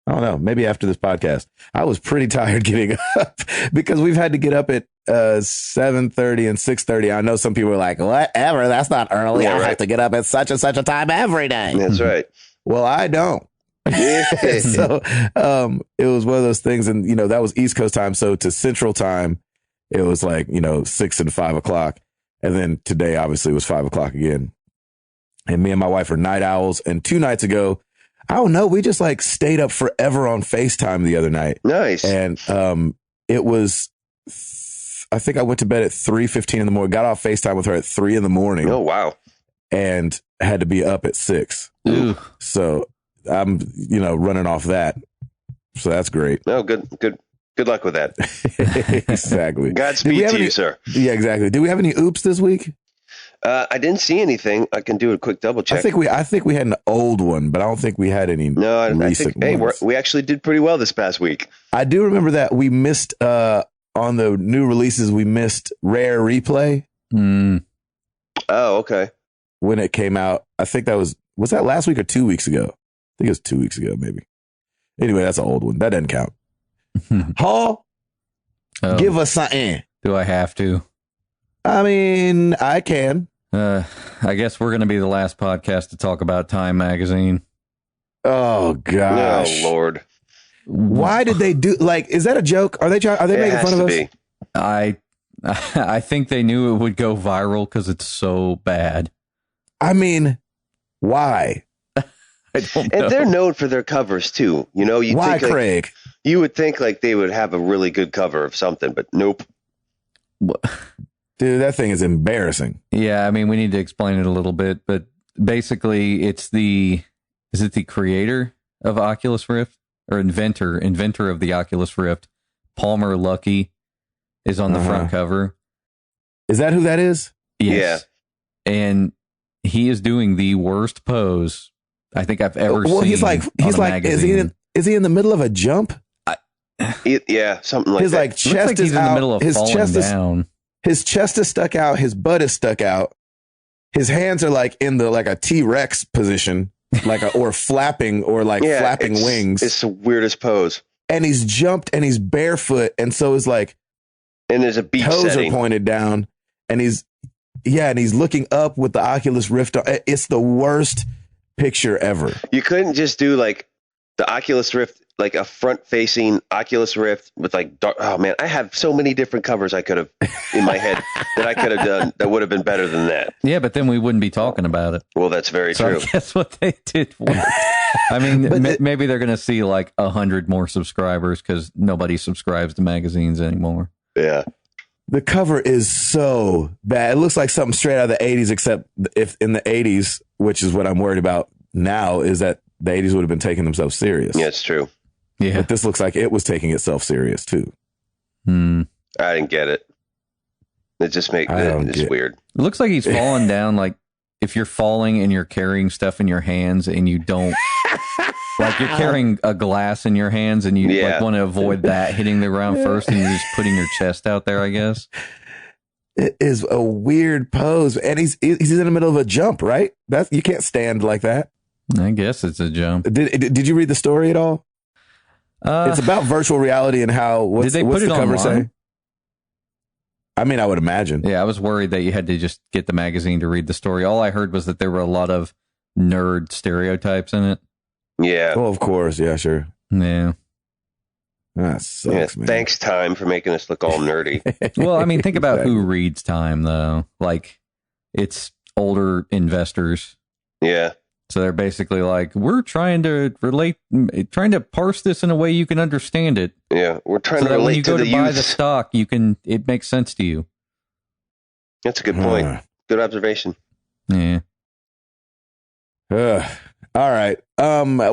I don't know. Maybe after this podcast. I was pretty tired getting up because we've had to get up at 7:30 and 6:30. I know some people are like, whatever, that's not early. I have to get up at such and such a time every day. That's right. Well, I don't. So it was one of those things. And, that was East Coast time. So to Central time, it was like, 6 and 5 o'clock. And then today, obviously, it was 5 o'clock again. And me and my wife are night owls. And 2 nights ago, I don't know, we just like stayed up forever on FaceTime the other night. Nice. And it was, I think I went to bed at 3:15 in the morning, got off FaceTime with her at 3 in the morning. Oh, wow. And had to be up at 6. Ooh. So I'm, running off that. So that's great. Oh, good luck with that. Exactly. Godspeed to you, sir. Yeah, exactly. Do we have any oops this week? I didn't see anything. I can do a quick double check. I think we had an old one, but I don't think we had any. No, I think we actually did pretty well this past week. I do remember that we missed on the new releases. We missed Rare Replay. Oh, okay. When it came out, I think was that last week or 2 weeks ago? I think it was 2 weeks ago, maybe. Anyway, that's an old one. That doesn't count. Hall, give us something. Do I have to? I mean, I can. I guess we're going to be the last podcast to talk about Time Magazine. Oh gosh! Oh Lord! Why did they do? Like, is that a joke? Are they making fun of us? I think they knew it would go viral because it's so bad. I mean, why? I don't know. And they're known for their covers too. Why, Craig? You would think like they would have a really good cover of something, but nope. Dude, that thing is embarrassing. Yeah, I mean, we need to explain it a little bit, but basically is it the creator of Oculus Rift or inventor of the Oculus Rift, Palmer Luckey, is on the front cover. Is that who that is? Yes. Yeah. And he is doing the worst pose I think I've ever seen. He's like, is he in the middle of a jump? Yeah, something like his that. Like chest he's is in out. the middle of falling down. His chest is stuck out. His butt is stuck out. His hands are like in the a T-Rex position, or flapping flapping wings. It's the weirdest pose. And he's jumped and he's barefoot, and so is like. And there's a beach toes setting. Are pointed down, and he's looking up with the Oculus Rift on. It's the worst picture ever. You couldn't just do like the Oculus Rift, like a front-facing Oculus Rift with dark. Oh man, I have so many different covers I could have in my head that I could have done that would have been better than that. Yeah, but then we wouldn't be talking about it. Well, that's very true. I guess what they did worked. I mean, maybe they're going to see 100 more subscribers because nobody subscribes to magazines anymore. Yeah. The cover is so bad. It looks like something straight out of the 80s, except if in the 80s, which is what I'm worried about now, is that the 80s would have been taking themselves serious. Yeah, it's true. Yeah. But this looks like it was taking itself serious, too. I didn't get it. It just it's weird. It looks like he's falling down, if you're falling and you're carrying stuff in your hands and you don't... you're carrying a glass in your hands and you want to avoid that hitting the ground first and you're just putting your chest out there, I guess. It is a weird pose. And he's in the middle of a jump, right? You can't stand like that. I guess it's a jump. Did you read the story at all? It's about virtual reality and how, what's the cover say? I mean, I would imagine. Yeah, I was worried that you had to just get the magazine to read the story. All I heard was that there were a lot of nerd stereotypes in it. Yeah. Well, of course. Yeah, sure. Yeah. That sucks, man. Thanks, Time, for making us look all nerdy. Well, I mean, think about who reads Time, though. It's older investors. Yeah. So they're basically we're trying to parse this in a way you can understand it. Yeah, we're trying to relate when you to go the to buy youth. the stock, it makes sense to you. That's a good point. Good observation. Yeah. All right.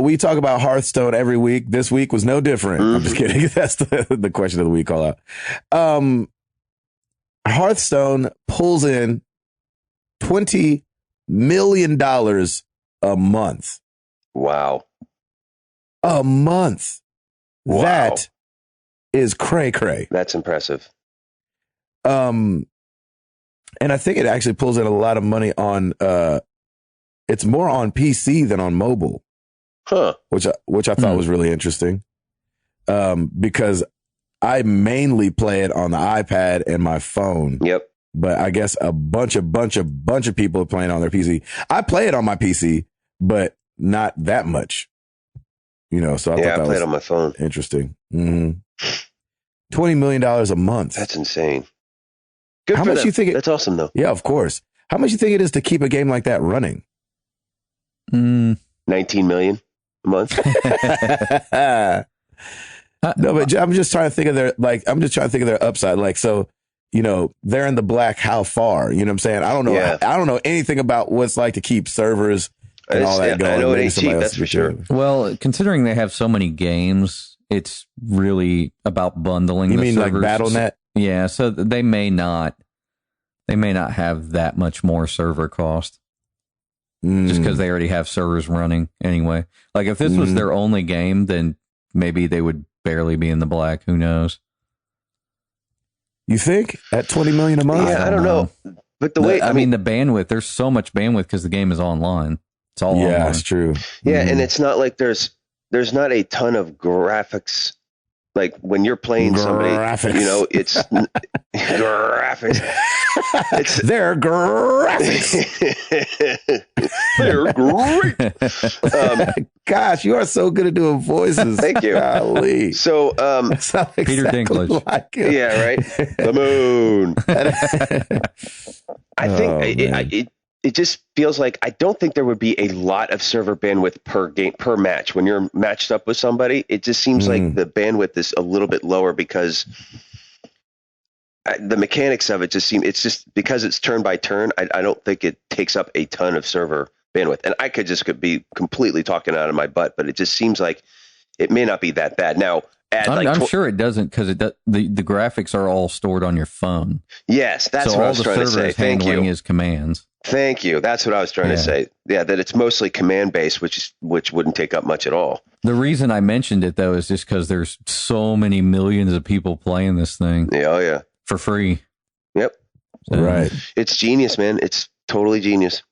We talk about Hearthstone every week. This week was no different. I'm just kidding. That's the question of the week call out. Hearthstone pulls in $20 million a month. Wow. a month. Wow. That is cray. That's impressive. And I think it actually pulls in a lot of money on it's more on PC than on mobile. Huh. Which I thought was really interesting. Because I mainly play it on the iPad and my phone. Yep. But I guess a bunch of people are playing on their PC. I play it on my PC, but not that much. You know, so I thought that I played was on my phone. interesting. $20 million a month. That's insane. Good How for much them. you think? That's awesome, though. Yeah, of course. How much you think it is to keep a game like that running? 19 million a month. No, but I'm just trying to think of their upside. Like, so, you know, they're in the black. How far? You know what I'm saying? I don't know. Yeah. I don't know anything about what it's like to keep servers and all that going. I know it Maybe ain't somebody cheap, else that's for sure. Well, considering they have so many games, it's really about bundling. You the mean servers. like BattleNet? Yeah, so they may not have that much more server cost. Just because they already have servers running anyway. Like if this was their only game, then maybe they would barely be in the black. Who knows? You think at 20 million a month? Yeah, I don't know. But the way I mean, the bandwidth. There's so much bandwidth because the game is online. It's all online. That's true. Yeah, and it's not like there's not a ton of graphics. Like when you're playing somebody, you know, it's graphics. They're graphics. They're great. Gosh, you are so good at doing voices. Thank you. Golly. So, Peter Dinklage. Like him. yeah, right. The moon. I think it just feels like I don't think there would be a lot of server bandwidth per match. When you're matched up with somebody, it just seems like the bandwidth is a little bit lower because the mechanics of it it's just because it's turn by turn. I don't think it takes up a ton of server bandwidth. And I could be completely talking out of my butt, but it just seems like it may not be that bad. Now, I'm sure it doesn't because the graphics are all stored on your phone. Yes, that's what I was trying to say. Thank you. Handling is commands. Thank you. That's what I was trying to say. Yeah, that it's mostly command based, which wouldn't take up much at all. The reason I mentioned it though is just because there's so many millions of people playing this thing. Yeah, oh yeah, for free. Yep. So, right. It's genius, man. It's totally genius.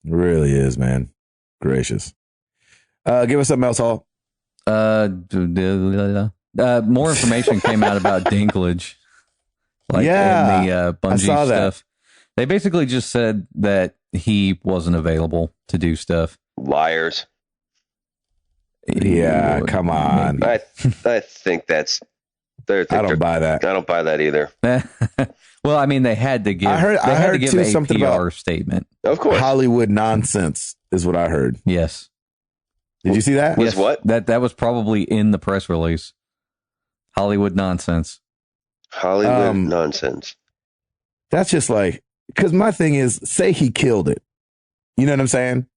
It really is, man. Gracious. Give us something else, Hall. More information came out about Dinklage. And the Bungie stuff. They basically just said that he wasn't available to do stuff. Liars. Yeah, come on. I think that's. I don't buy that. I don't buy that either. Well, I mean, they had to give. I heard to give a something PR about statement. Of course, Hollywood nonsense is what I heard. Yes. Did you see that? Was what? That was probably in the press release. Hollywood nonsense. Hollywood nonsense. That's just like, because my thing is, say he killed it. You know what I'm saying?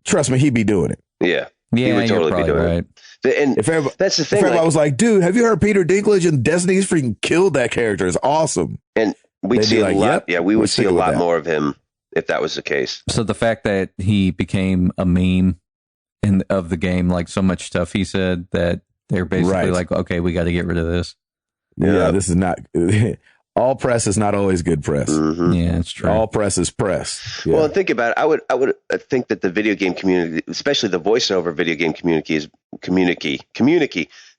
Trust me, he'd be doing it. Yeah. Yeah, he would totally be doing it. And that's the thing. If everybody was like, dude, have you heard Peter Dinklage in Destiny? He's freaking killed that character. It's awesome. And we'd see a lot. Yep, yeah, we would see a lot more of him if that was the case. So the fact that he became a meme of the game, like so much stuff he said that they're basically like, okay, we got to get rid of this. Yeah, this is not. All press is not always good press. Mm-hmm. Yeah, it's true. All press is press. Yeah. Well, think about it. I would think that the video game community, especially the voiceover video game community, is community.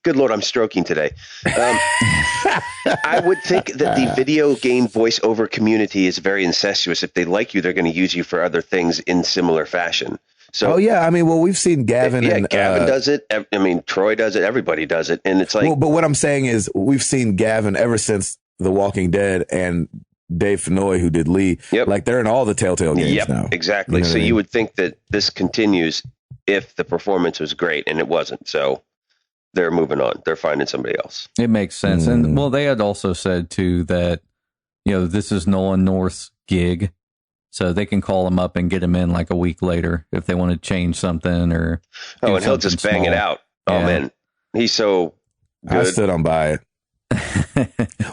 Good Lord, I'm stroking today. I would think that the video game voiceover community is very incestuous. If they like you, they're going to use you for other things in similar fashion. So, I mean, well, we've seen Gavin. Gavin does it. I mean, Troy does it. Everybody does it, and it's like. Well, but what I'm saying is, we've seen Gavin ever since The Walking Dead and Dave Fennoy, who did Lee. Yep. Like they're in all the Telltale games now. Exactly. You know you would think that this continues if the performance was great, and it wasn't. So they're moving on. They're finding somebody else. It makes sense. And well, they had also said too that this is Nolan North's gig. So they can call him up and get him in like a week later if they want to change something or. Oh, and he'll just bang it out. Yeah. Oh man, he's so good. I still don't buy it.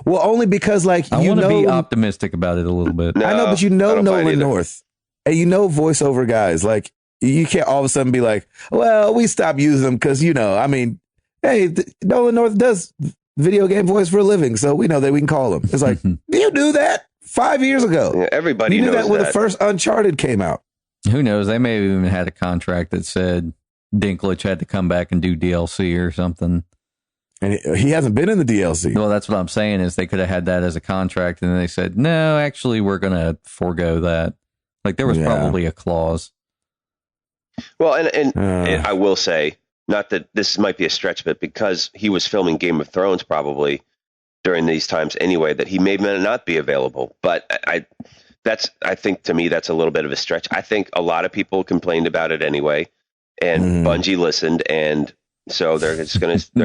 Well, only because I want to be optimistic about it a little bit. No, I know, but Nolan North, and voiceover guys. Like you can't all of a sudden be like, well, we stopped using them because, I mean, hey, Nolan North does video game voice for a living, so we know that we can call him. It's like, you knew that 5 years ago. Yeah, everybody knew knows that when the first Uncharted came out. Who knows? They may have even had a contract that said Dinklage had to come back and do DLC or something. And he hasn't been in the DLC. Well, that's what I'm saying is they could have had that as a contract, and then they said, no, actually, we're going to forego that. Like, there was probably a clause. Well, and I will say, not that this might be a stretch, but because he was filming Game of Thrones probably during these times anyway, that he may not be available. But I think to me, that's a little bit of a stretch. I think a lot of people complained about it anyway, and Bungie listened, and so they're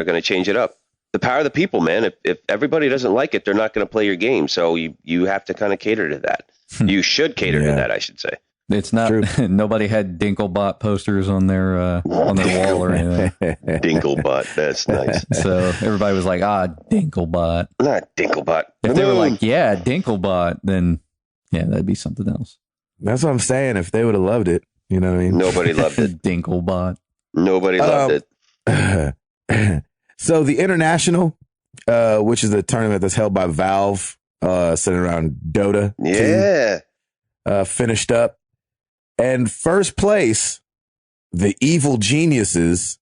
gonna change it up. The power of the people, man. If everybody doesn't like it, they're not going to play your game. So you have to kind of cater to that. You should cater to that, I should say. It's not. Nobody had Dinklebot posters on their wall or anything. Dinklebot, that's nice. So everybody was like, Dinklebot. Not Dinklebot. If they were like, yeah, Dinklebot, then yeah, that'd be something else. That's what I'm saying. If they would have loved it, you know what I mean? Nobody loved it. Dinklebot. Nobody loved it. So the International, which is a tournament that's held by Valve, centered around Dota. Yeah. Finished up. And first place, the Evil Geniuses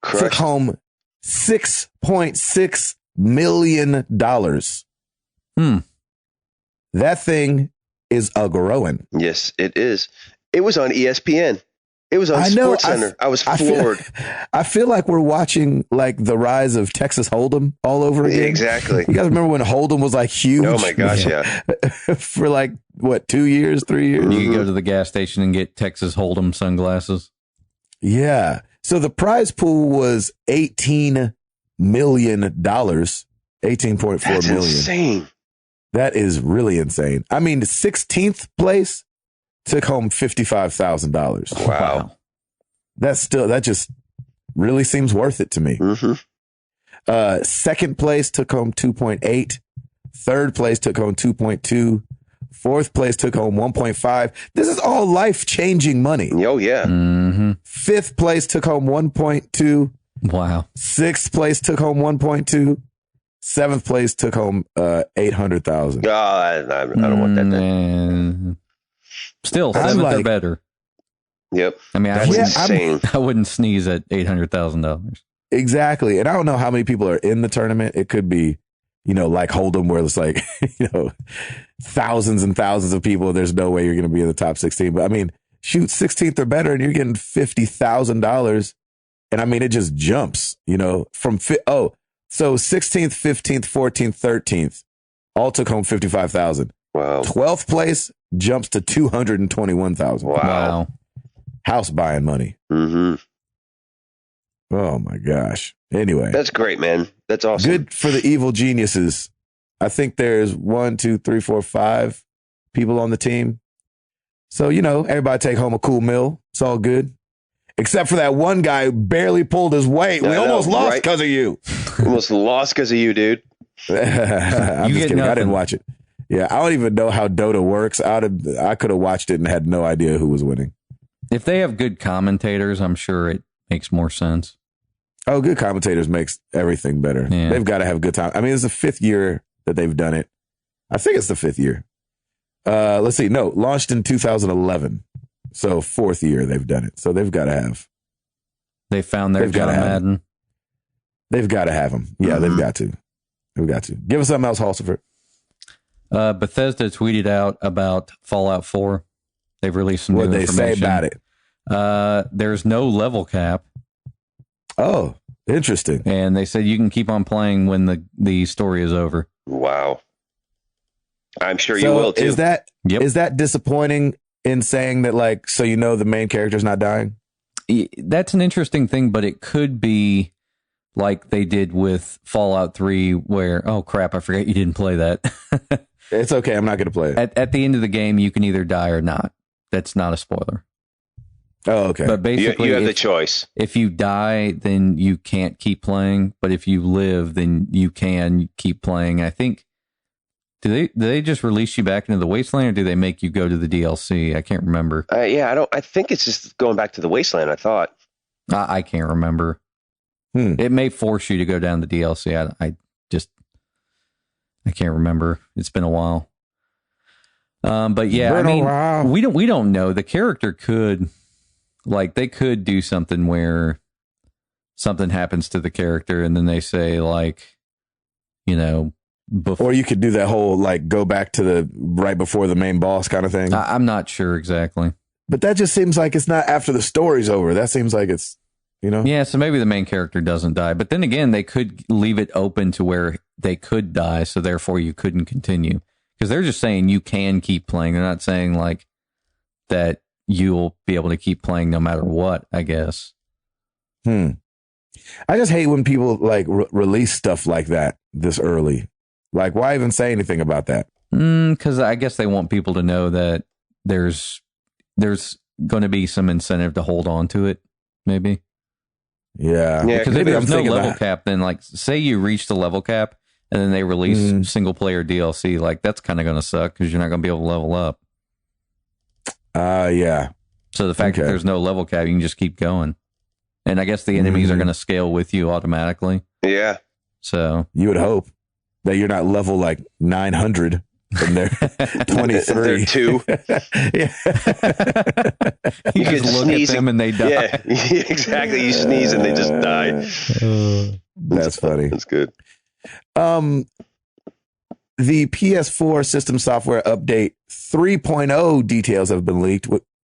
took home $6.6 million. That thing is a growing. Yes, it is. It was on ESPN. It was on SportsCenter. I was floored. I feel like we're watching like the rise of Texas Hold'em all over again. Exactly. You guys remember when Hold'em was like huge? Oh my gosh, yeah. For like what, 2 years, 3 years? You could go to the gas station and get Texas Hold'em sunglasses. Yeah. So the prize pool was $18 million. $18.4 That's million. insane. That is really insane. I mean, the 16th place took home $55,000. Wow. That just really seems worth it to me. Second place took home 2.8. Third place took home 2.2. Fourth place took home 1.5. This is all life-changing money. Oh, yeah. Fifth place took home 1.2. Wow. Sixth place took home 1.2. Seventh place took home 800,000. I don't want that thing. Still, seventh or better. Yep. I mean, that's insane. I wouldn't sneeze at $800,000. Exactly. And I don't know how many people are in the tournament. It could be, like Hold'em, where it's like, thousands and thousands of people. There's no way you're going to be in the top 16. But I mean, shoot, 16th or better, and you're getting $50,000. And I mean, it just jumps, from so 16th, 15th, 14th, 13th, all took home 55,000. Wow. 12th place jumps to 221,000. Wow. House buying money. Oh my gosh. Anyway. That's great, man. That's awesome. Good for the Evil Geniuses. I think there's 1, 2, 3, 4, 5 people on the team. So, everybody take home a cool meal. It's all good. Except for that one guy who barely pulled his weight. We almost lost because of you. Almost lost because of you, dude. I'm just kidding. I didn't watch it. Yeah, I don't even know how Dota works. I could have watched it and had no idea who was winning. If they have good commentators, I'm sure it makes more sense. Oh, good commentators makes everything better. Yeah. They've got to have good time. I mean, it's the 5th year that they've done it. I think it's the 5th year. Let's see. No, launched in 2011. So 4th year they've done it. So they've got to have. They found their John Madden. They've got to have them. Yeah, they've got to. They've got to. Give us something else, Halsiford. Bethesda tweeted out about Fallout 4. They've released some new information. What they say about it? There's no level cap. Oh, interesting. And they said you can keep on playing when the story is over. Wow. I'm sure you will too. Is that disappointing in saying that, like, so the main character's not dying? That's an interesting thing, but it could be like they did with Fallout 3 where, oh crap, I forgot you didn't play that. It's okay. I'm not going to play it. At the end of the game, you can either die or not. That's not a spoiler. Oh, okay. But basically, you have the choice. If you die, then you can't keep playing. But if you live, then you can keep playing. I think Do they just release you back into the wasteland, or do they make you go to the DLC? I can't remember. I think it's just going back to the wasteland. I thought. I can't remember. It may force you to go down the DLC. I can't remember. It's been a while. But yeah, I mean, we don't know. The character could, like, they could do something where something happens to the character, and then they say, like, you know, or you could do that whole, like, go back to the right before the main boss kind of thing. I'm not sure exactly. But that just seems like it's not after the story's over. That seems like it's, you know? Yeah, so maybe the main character doesn't die. But then again, they could leave it open to where they could die, so therefore you couldn't continue. Because they're just saying you can keep playing. They're not saying, like, that you'll be able to keep playing no matter what, I guess. I just hate when people, like, release stuff like that this early. Like, why even say anything about that? Because I guess they want people to know that there's going to be some incentive to hold on to it, maybe. Yeah. Because if there's no level cap, then, like, say you reach the level cap and then they release single player DLC, like, that's kind of going to suck because you're not going to be able to level up. Yeah. So the fact that there's no level cap, you can just keep going. And I guess the enemies are going to scale with you automatically. Yeah. So you would hope that you're not level, like, 900 and they're 23. They're 2. Yeah. You just look at them and they die. Yeah, exactly. You sneeze and they just die. That's funny. That's good. The PS4 system software update 3.0 details have been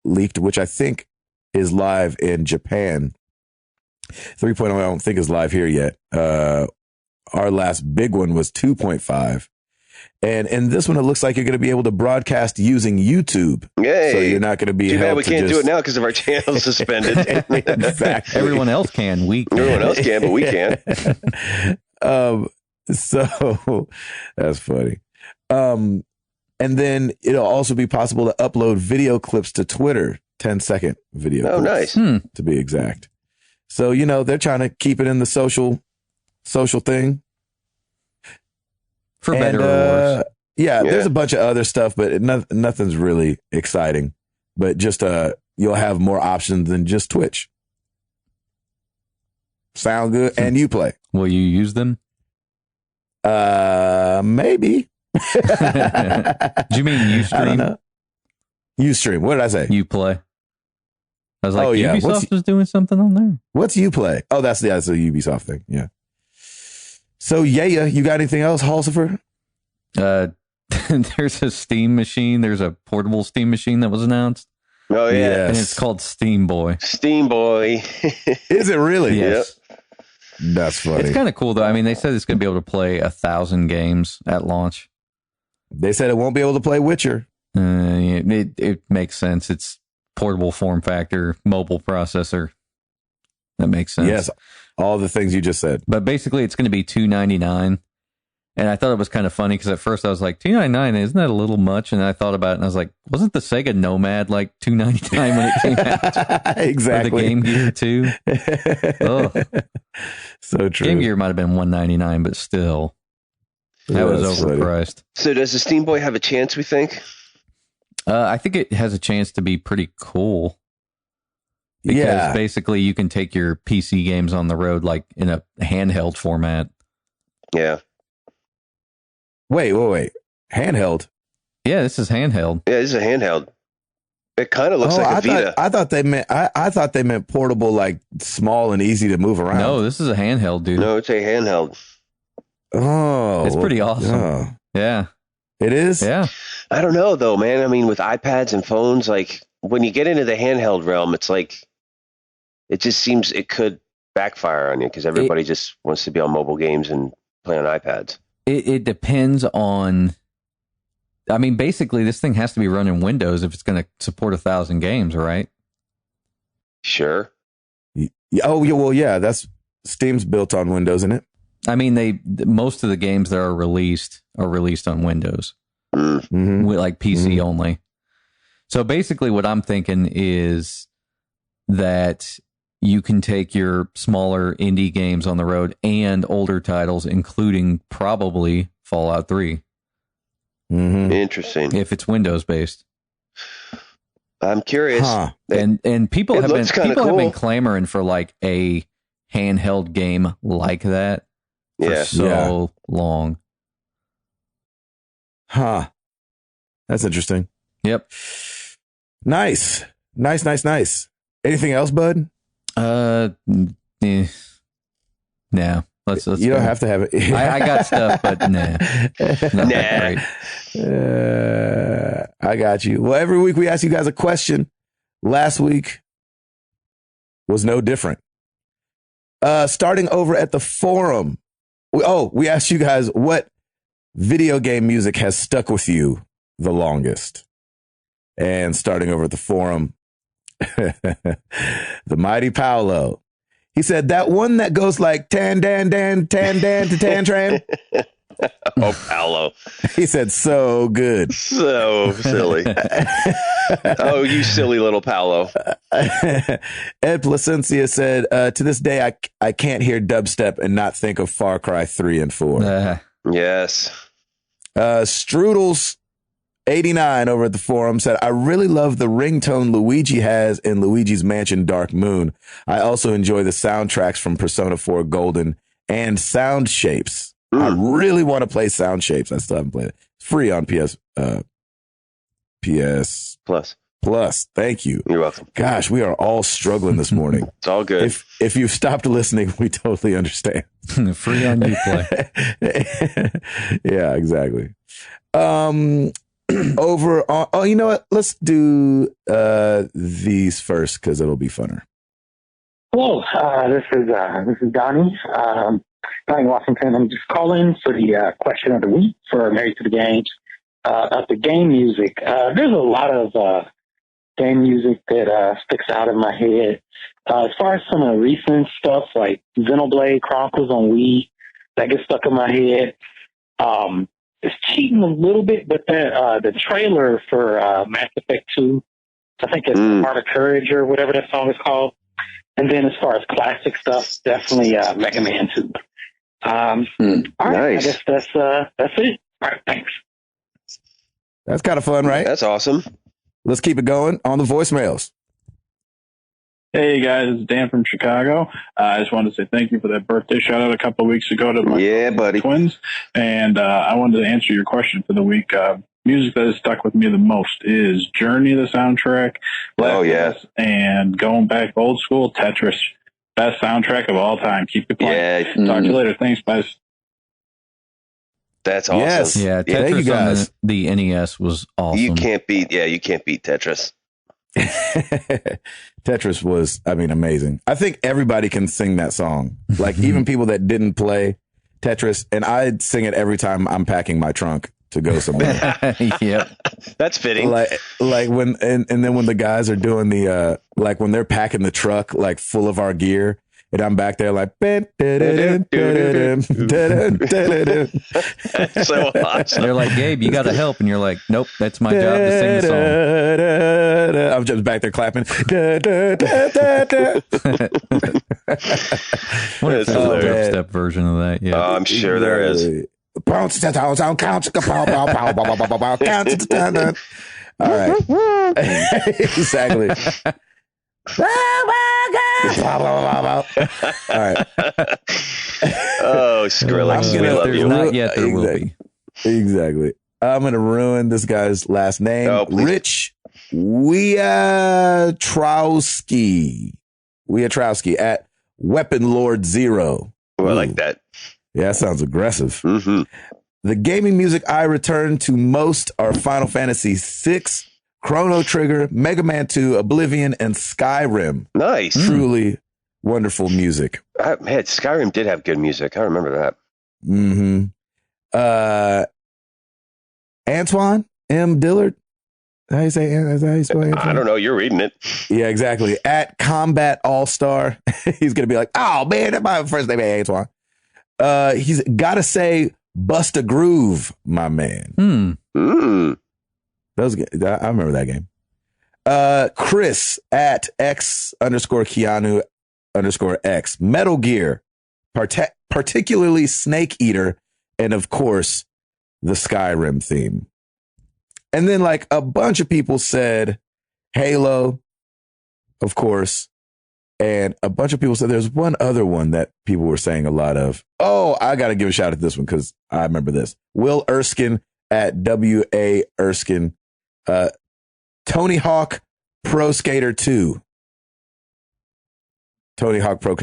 leaked, which I think is live in Japan. 3.0 I don't think is live here yet. Our last big one was 2.5. And in this one, it looks like you're going to be able to broadcast using YouTube. Yay. So you're not going to be too bad we can't just do it now because of our channel suspended. Exactly. Everyone else can. We can. Everyone else can, but we can't. So that's funny. And then it'll also be possible to upload video clips to Twitter, 10-second video clips, nice. To be exact. So, you know, they're trying to keep it in the social thing. For better or worse. Yeah, there's a bunch of other stuff, but nothing's really exciting. But just you'll have more options than just Twitch. Sound good? And Uplay. Will you use them? Maybe. Do you mean Ustream? I don't know. Ustream. What did I say? Uplay. I was like, Ubisoft Ubisoft is doing something on there. What's Uplay? Oh, that's a Ubisoft thing. Yeah. So, yeah, you got anything else, Halsifer? There's a Steam machine. There's a portable Steam machine that was announced. Oh, yeah. Yes. And it's called Steam Boy. Steam Boy. Is it really? Yes. Yep. That's funny. It's kind of cool, though. I mean, they said it's going to be able to play 1,000 games at launch. They said it won't be able to play Witcher. It makes sense. It's portable form factor, mobile processor. That makes sense. Yes, all the things you just said. But basically, it's going to be $299. And I thought it was kind of funny because at first I was like, $299, isn't that a little much? And I thought about it and I was like, wasn't the Sega Nomad like $299 when it came out? Exactly. Or the Game Gear too. Oh, so true. Game Gear might have been $199, but still, that was overpriced. So does the Steam Boy have a chance, we think? I think it has a chance to be pretty cool. Because basically you can take your PC games on the road like in a handheld format. Yeah. Wait. Handheld? Yeah, this is handheld. Yeah, this is a handheld. It kind of looks like a Vita. I thought they meant portable, like small and easy to move around. No, this is a handheld, dude. No, it's a handheld. Oh. It's pretty awesome. Yeah. It is? Yeah. I don't know, though, man. I mean, with iPads and phones, like, when you get into the handheld realm, it's like, it just seems it could backfire on you because everybody just wants to be on mobile games and play on iPads. It depends on, I mean, basically this thing has to be running Windows if it's going to support 1,000 games, right? Sure. Oh, yeah. Well, yeah, Steam's built on Windows, isn't it? I mean, most of the games that are released on Windows, with like PC only. So basically what I'm thinking is that you can take your smaller indie games on the road and older titles, including probably Fallout 3. Interesting. if it's Windows based. I'm curious. Huh. And people It have been looks kinda been cool. clamoring for like a handheld game like that for Yeah. so long. Huh. That's interesting. Yep. Nice. Anything else, bud? No. Let's You don't have to have it. I got stuff, but nah. Not that great. I got you. Well, every week we ask you guys a question. Last week was no different. Starting over at the forum. We asked you guys what video game music has stuck with you the longest. And starting over at the forum, the mighty Paolo. He said that one that goes like tan dan dan tan dan to tan tran. Oh, Paolo. He said so good. So silly. Oh, you silly little Paolo. Ed Placencia said, to this day, I can't hear dubstep and not think of Far Cry 3 and 4. Yes. Strudels 89 over at the forum said, I really love the ringtone Luigi has in Luigi's Mansion Dark Moon. I also enjoy the soundtracks from Persona 4 Golden and Sound Shapes. I really want to play Sound Shapes. I still haven't played it. It's free on PS Plus. Thank you. You're welcome. Gosh, we are all struggling this morning. It's all good. If you've stopped listening, we totally understand. Free on Uplay. Yeah, exactly. Over on, you know what? Let's do these first because it'll be funner. Hello, this is Donnie. Donnie Washington. I'm just calling for the question of the week for Married to the Games about the game music. There's a lot of game music that sticks out in my head. As far as some of the recent stuff like Xenoblade Chronicles on Wii, that gets stuck in my head. It's cheating a little bit, but the trailer for Mass Effect 2, I think it's Heart of Courage or whatever that song is called. And then as far as classic stuff, definitely Mega Man 2. All right, Nice. I guess that's it. All right, thanks. That's kind of fun, right? That's awesome. Let's keep it going on the voicemails. Hey guys, it's Dan from Chicago. I just wanted to say thank you for that birthday shout out a couple of weeks ago to my buddy. twins. And I wanted to answer your question for the week. Music that has stuck with me the most is Journey, the soundtrack. Oh, yeah. And going back old school, Tetris. Best soundtrack of all time. Keep it playing. Yeah. Talk to you later. Thanks, guys. That's awesome. Yes. Yeah, Thank you Tetris guys. on the NES was awesome. You can't beat Tetris. Tetris was, amazing. I think everybody can sing that song. Like even people that didn't play Tetris, and I sing it every time I'm packing my trunk to go somewhere. Yep. That's fitting. like when and then when the guys are doing the like when they're packing the truck like full of our gear. And I'm back there like, That's so awesome. They're like, Gabe, you got to help. And you're like, nope, that's my job to sing the song. I'm just back there clapping. What if That's there's a hilarious. dubstep version of that? Yeah. I'm sure there is. All right. Exactly. All right. Oh, Skrillex, we love There's you. not yet. There will be. Exactly. I'm going to ruin this guy's last name. Oh, please. Rich Wiatrowski at Weapon Lord Zero. Oh, I like that. Yeah, that sounds aggressive. Mm-hmm. The gaming music I return to most are Final Fantasy VI, Chrono Trigger, Mega Man 2, Oblivion, and Skyrim. Nice. Truly wonderful music. Man, Skyrim did have good music. I remember that. Mm-hmm. Antoine M. Dillard. How you say? Is that how you spell Antoine? I don't know. You're reading it. Yeah, exactly. At Combat All Star, he's gonna be like, "Oh man, that's my first name, Antoine." He's got to say, "Bust a Groove," my man. Mm. That was good. I remember that game. Chris at X_Keanu_X. Metal Gear, particularly Snake Eater, and of course the Skyrim theme. And then like a bunch of people said Halo, of course. And a bunch of people said there's one other one that people were saying a lot of. Oh, I got to give a shout out to this one because I remember this. Will Erskine at W.A. Erskine. Tony Hawk Pro Skater 2. Tony Hawk Pro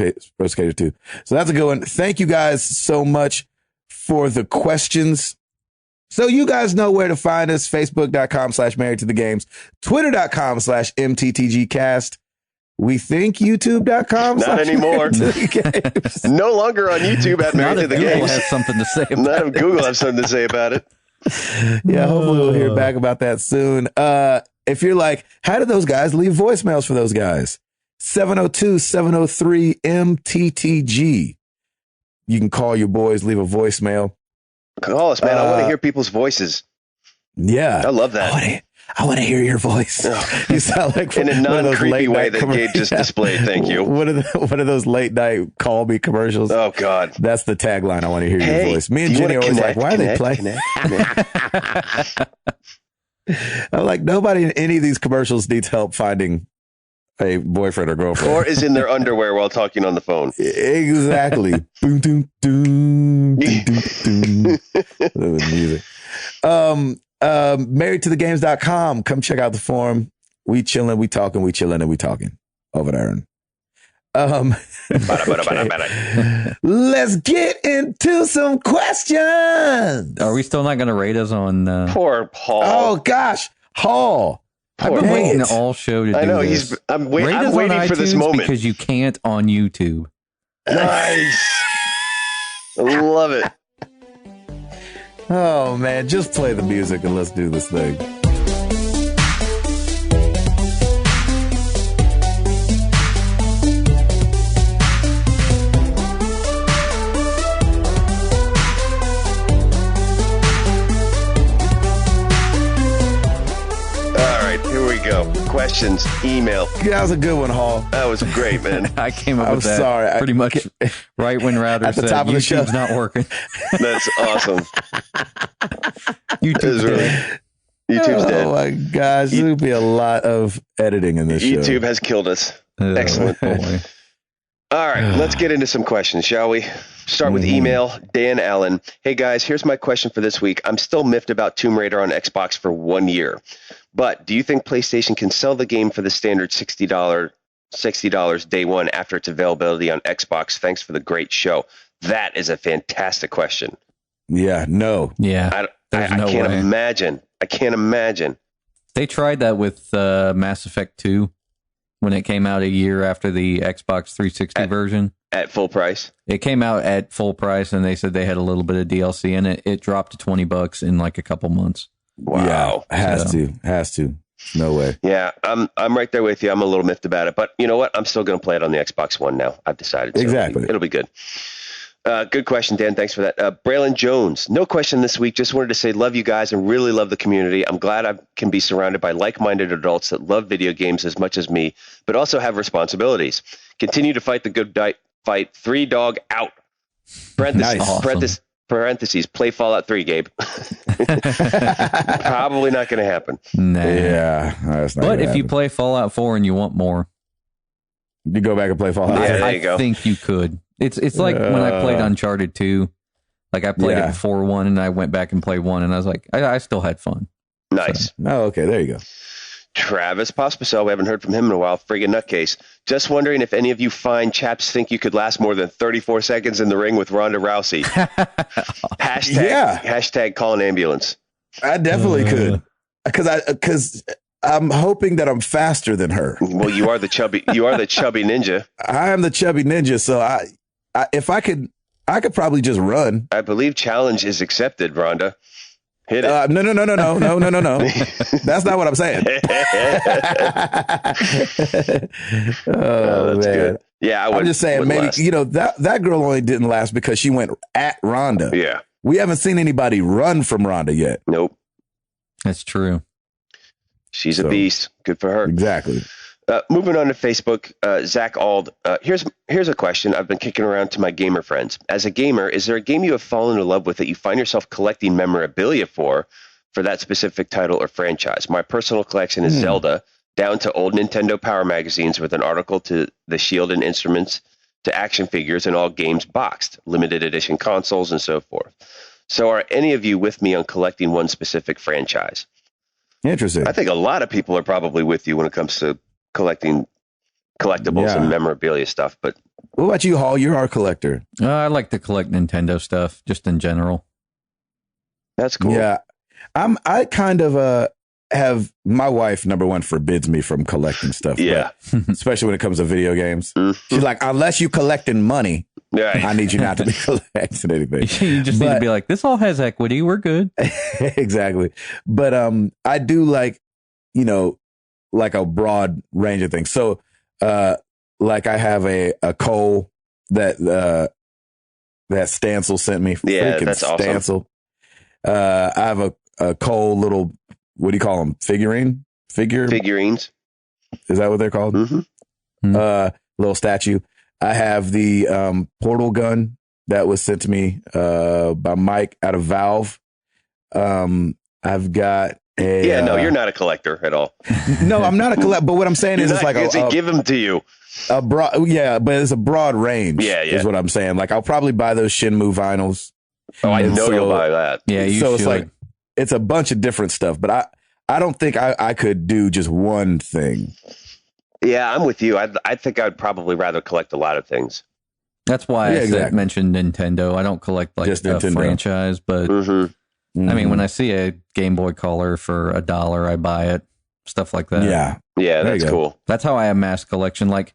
Skater 2. So that's a good one. Thank you guys so much for the questions. So you guys know where to find us. Facebook.com/married to the games. Twitter.com/MTTGcast. We think YouTube.com. Not anymore. No longer on YouTube at Married to the Google Games. has something to say about Not if Google has something to say about it. Yeah, hopefully we'll hear back about that soon. If you're like, how did those guys leave voicemails for those guys? 702-703-MTTG. You can call your boys, leave a voicemail. Call us, man. I want to hear people's voices. Yeah. I love that. I want to hear your voice. You sound like in a non-creepy way that Gabe just displayed. Thank you. What are those late night call me commercials? Oh God, that's the tagline. I want to hear your voice. Me and Jenny are always like, why are they playing? I'm like, nobody in any of these commercials needs help finding a boyfriend or girlfriend, or is in their underwear while talking on the phone. Exactly. Boom, doom, doom, doom, doom, doom. Music. Marriedtothegames.com. Come check out the forum. We chilling, we talking, we chilling, and we talking over there. Let's get into some questions. Are we still not going to rate us on? Poor Paul. Oh gosh, Hall. I've been waiting all show to do I know this. I'm waiting for this moment because you can't on YouTube. Nice. I love it. Oh man, just play the music and let's do this thing. Questions, email. Yeah, that was a good one, Hall. That was great, man. I came up with that. Sorry, pretty much right when Router said top of the YouTube's show. not working. That's awesome. YouTube's dead. YouTube's dead. Oh my gosh, there would be a lot of editing in this show. YouTube has killed us. Excellent. Boy. All right, let's get into some questions, shall we? Start with email. Dan Allen. Hey guys, here's my question for this week. I'm still miffed about Tomb Raider on Xbox for 1 year. But do you think PlayStation can sell the game for the standard $60 day one after its availability on Xbox? Thanks for the great show. That is a fantastic question. Yeah, no. Yeah. I can't imagine. I can't imagine. They tried that with Mass Effect 2 when it came out a year after the Xbox 360 version. At full price? It came out at full price, and they said they had a little bit of DLC in it. It dropped to $20 in like a couple months. Wow. Yeah, has to. No way. Yeah, I'm right there with you. I'm a little miffed about it, but you know what? I'm still going to play it on the Xbox One now. I've decided. So exactly. It'll be good. Good question, Dan. Thanks for that. Braylon Jones. No question this week. Just wanted to say love you guys and really love the community. I'm glad I can be surrounded by like-minded adults that love video games as much as me, but also have responsibilities. Continue to fight the good fight. 3 dog out. Parentheses, play Fallout 3, Gabe. Probably not going to happen. Nah. Yeah. That's not but if happen. you play Fallout 4 and you want more, you go back and play Fallout. Yeah, there you I go. think you could. It's like when I played Uncharted 2. Like I played it before 1 and I went back and played 1 and I was like, I still had fun. Nice. So. Oh, okay. There you go. Travis Pospisil, we haven't heard from him in a while. Friggin' nutcase. Just wondering if any of you fine chaps think you could last more than 34 seconds in the ring with Ronda Rousey. Hashtag call an ambulance. I definitely could. Because I'm hoping that I'm faster than her. Well, you are the chubby ninja. I am the chubby ninja. So if I could probably just run. I believe challenge is accepted, Ronda. Hit it. No. That's not what I'm saying. That's man. good. Yeah, I'm just saying maybe, that girl only didn't last because she went at Ronda. Yeah. We haven't seen anybody run from Ronda yet. Nope. That's true. She's a beast. Good for her. Exactly. Moving on to Facebook, Zach Ald. Here's a question I've been kicking around to my gamer friends. As a gamer, is there a game you have fallen in love with that you find yourself collecting memorabilia for? for that specific title or franchise. My personal collection is Zelda, down to old Nintendo Power magazines with an article to the Shield and instruments to action figures and all games boxed, limited edition consoles, and so forth. So are any of you with me on collecting one specific franchise? Interesting. I think a lot of people are probably with you when it comes to collecting collectibles and memorabilia stuff. But what about you, Hall? You're our collector. I like to collect Nintendo stuff just in general. That's cool. Yeah. I kind of have, my wife, number one, forbids me from collecting stuff. Yeah. Especially when it comes to video games. She's like, unless you collecting money, I need you not to be collecting anything. You just need to be like, this all has equity. We're good. Exactly. But I do like, like a broad range of things. So like I have a Cole that Stancil sent me. Yeah, that's awesome. Stancil. I have a Cole little, what do you call them? Figurines. Is that what they're called? Little statue. I have the portal gun that was sent to me by Mike out of Valve. I've got a... Yeah, no, you're not a collector at all. No, I'm not a collector. But what I'm saying is, it's like give them to you. A broad, yeah, but it's a broad range. Yeah, is what I'm saying. Like I'll probably buy those Shenmue vinyls. Oh, I know you'll buy that. Yeah, you so should. It's like it's a bunch of different stuff, but I don't think I could do just one thing. Yeah, I'm with you. I think I'd probably rather collect a lot of things. That's why I mentioned Nintendo. I don't collect like just a Nintendo franchise, but I mean, when I see a Game Boy Color for $1, I buy it. Stuff like that. Yeah, that's cool. That's how I amass collection. Like,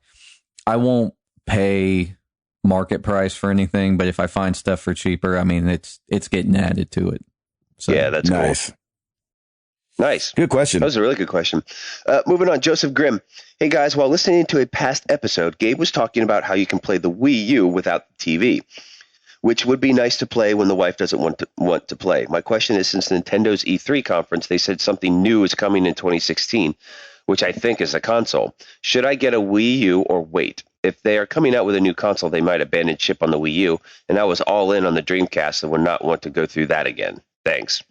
I won't pay market price for anything, but if I find stuff for cheaper, I mean, it's getting added to it. So, yeah, that's nice. Cool. Nice. Good question. That was a really good question. Moving on, Joseph Grimm. Hey, guys, while listening to a past episode, Gabe was talking about how you can play the Wii U without the TV, which would be nice to play when the wife doesn't want to play. My question is, since Nintendo's E3 conference, they said something new is coming in 2016, which I think is a console. Should I get a Wii U or wait? If they are coming out with a new console, they might abandon ship on the Wii U, and I was all in on the Dreamcast and would not want to go through that again. Thanks.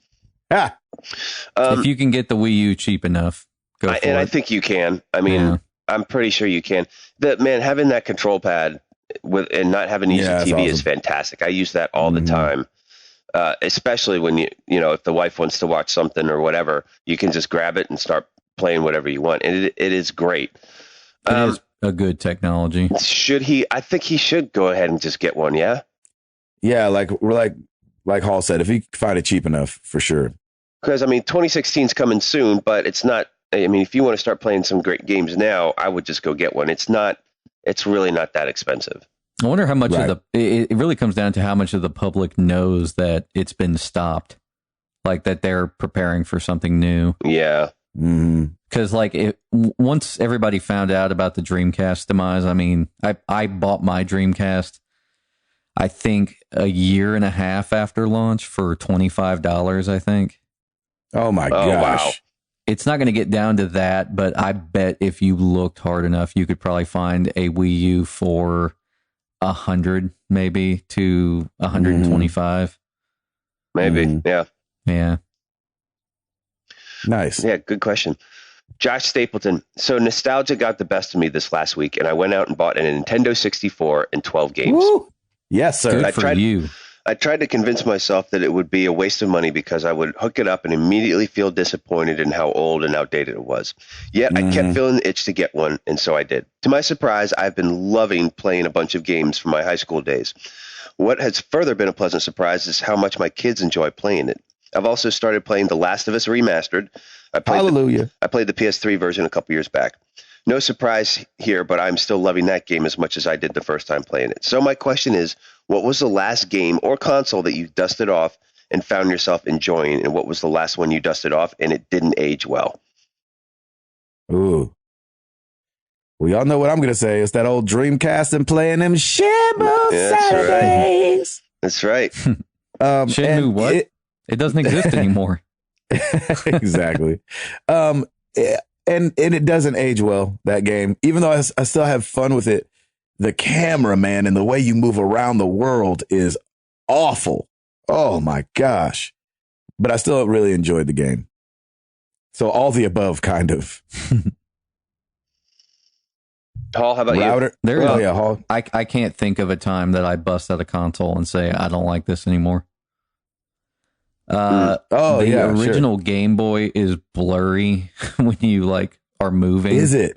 If you can get the Wii U cheap enough, go for it. And I think you can. I mean, I'm pretty sure you can. Having that control pad and not having to use the TV is fantastic. I use that all the time, especially when if the wife wants to watch something or whatever, you can just grab it and start playing whatever you want, and it is great. It is a good technology. Should he? I think he should go ahead and just get one. Yeah. Yeah, like Hall said, if he can find it cheap enough, for sure. Because, 2016 is coming soon, but it's not, if you want to start playing some great games now, I would just go get one. It's really not that expensive. I wonder how much of it really comes down to how much of the public knows that it's been stopped, like that they're preparing for something new. Yeah. Because once everybody found out about the Dreamcast demise, I bought my Dreamcast, I think a year and a half after launch for $25, I think. Oh my gosh. Wow. It's not going to get down to that, but I bet if you looked hard enough, you could probably find a Wii U for $100, maybe to $125. Maybe. Yeah. Nice. Yeah. Good question. Josh Stapleton. So nostalgia got the best of me this last week, and I went out and bought a Nintendo 64 and 12 games. Woo! Yes, sir. Good for you. I tried to convince myself that it would be a waste of money because I would hook it up and immediately feel disappointed in how old and outdated it was. Yet I kept feeling the itch to get one, and so I did. To my surprise, I've been loving playing a bunch of games from my high school days. What has further been a pleasant surprise is how much my kids enjoy playing it. I've also started playing The Last of Us Remastered. I played the PS3 version a couple years back. No surprise here, but I'm still loving that game as much as I did the first time playing it. So my question is, what was the last game or console that you dusted off and found yourself enjoying? And what was the last one you dusted off and it didn't age well? Ooh. Well, y'all know what I'm going to say. It's that old Dreamcast and playing them Shenmue Saturdays. That's right. Shenmue what? It doesn't exist anymore. Exactly. And it doesn't age well, that game. Even though I still have fun with it, the camera, man, and the way you move around the world is awful. Oh, my gosh. but I still really enjoyed the game. So all the above, kind of. Hall, how about Router? There, Oh yeah, Hall. I can't think of a time that I bust out a console and say I don't like this anymore. Oh the yeah, original Game Boy is blurry when you like are moving. Is it?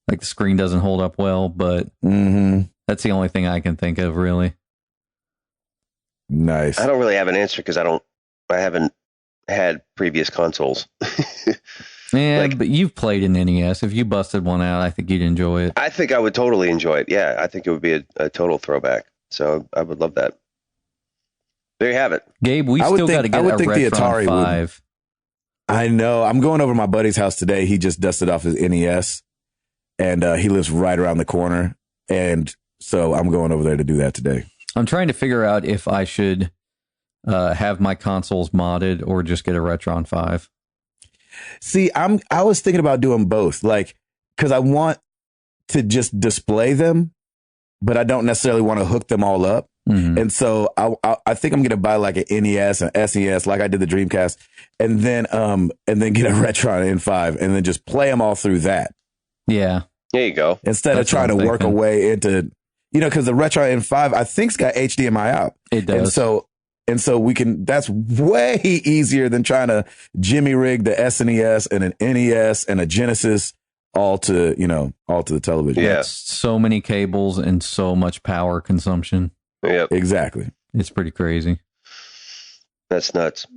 Like the screen doesn't hold up well, but that's the only thing I can think of really. Nice. I don't really have an answer because I haven't had previous consoles. Yeah, but you've played an NES. If you busted one out, I think you'd enjoy it. I think I would totally enjoy it. Yeah, I think it would be a total throwback. So I would love that. There you have it. Gabe, we still got to get a Retron 5. I know. I'm going over to my buddy's house today. He just dusted off his NES, and he lives right around the corner. And so I'm going over there to do that today. I'm trying to figure out if I should have my consoles modded or just get a Retron 5. See, I was thinking about doing both, like, because I want to just display them, but I don't necessarily want to hook them all up. And so I think I'm going to buy like an NES and SNES, like I did the Dreamcast, and then get a Retron N5 and then just play them all through that. Yeah. There you go. Instead of trying to work a way into, because the Retron N5, I think's got HDMI out. It does. And so we can, that's way easier than trying to jimmy rig the SNES and an NES and a Genesis all to the television. Yeah. That's so many cables and so much power consumption. Yep. Exactly. It's pretty crazy. That's nuts.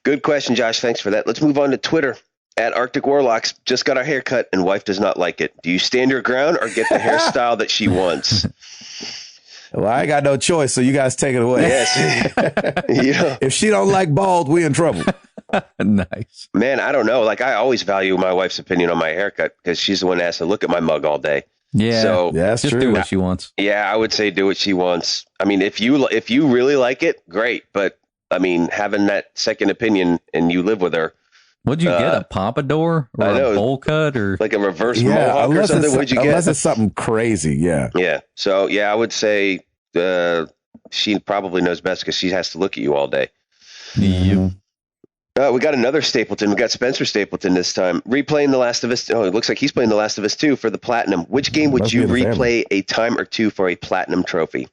Good question, Josh. Thanks for that. Let's move on to Twitter. At Arctic Warlocks, just got our hair cut and wife does not like it. Do you stand your ground or get the hairstyle that she wants? Well, I ain't got no choice, so you guys take it away. Yes. Yeah. If she don't like bald, we in trouble. Nice. Man, I don't know. Like, I always value my wife's opinion on my haircut because she's the one that has to look at my mug all day. Yeah. So yeah, that's just true. do what she wants. Yeah, I would say do what she wants. I mean, if you really like it, great. But I mean, having that second opinion and you live with her. What'd you get? A pompadour or a bowl cut or like a reverse mohawk or something? What'd you get? Unless it's something crazy, yeah. Yeah. So yeah, I would say she probably knows best because she has to look at you all day. Yep. We got another Stapleton. We got Spencer Stapleton this time. Replaying The Last of Us. Oh, it looks like he's playing The Last of Us 2 for the Platinum. Which game would you replay a time or two for a Platinum trophy?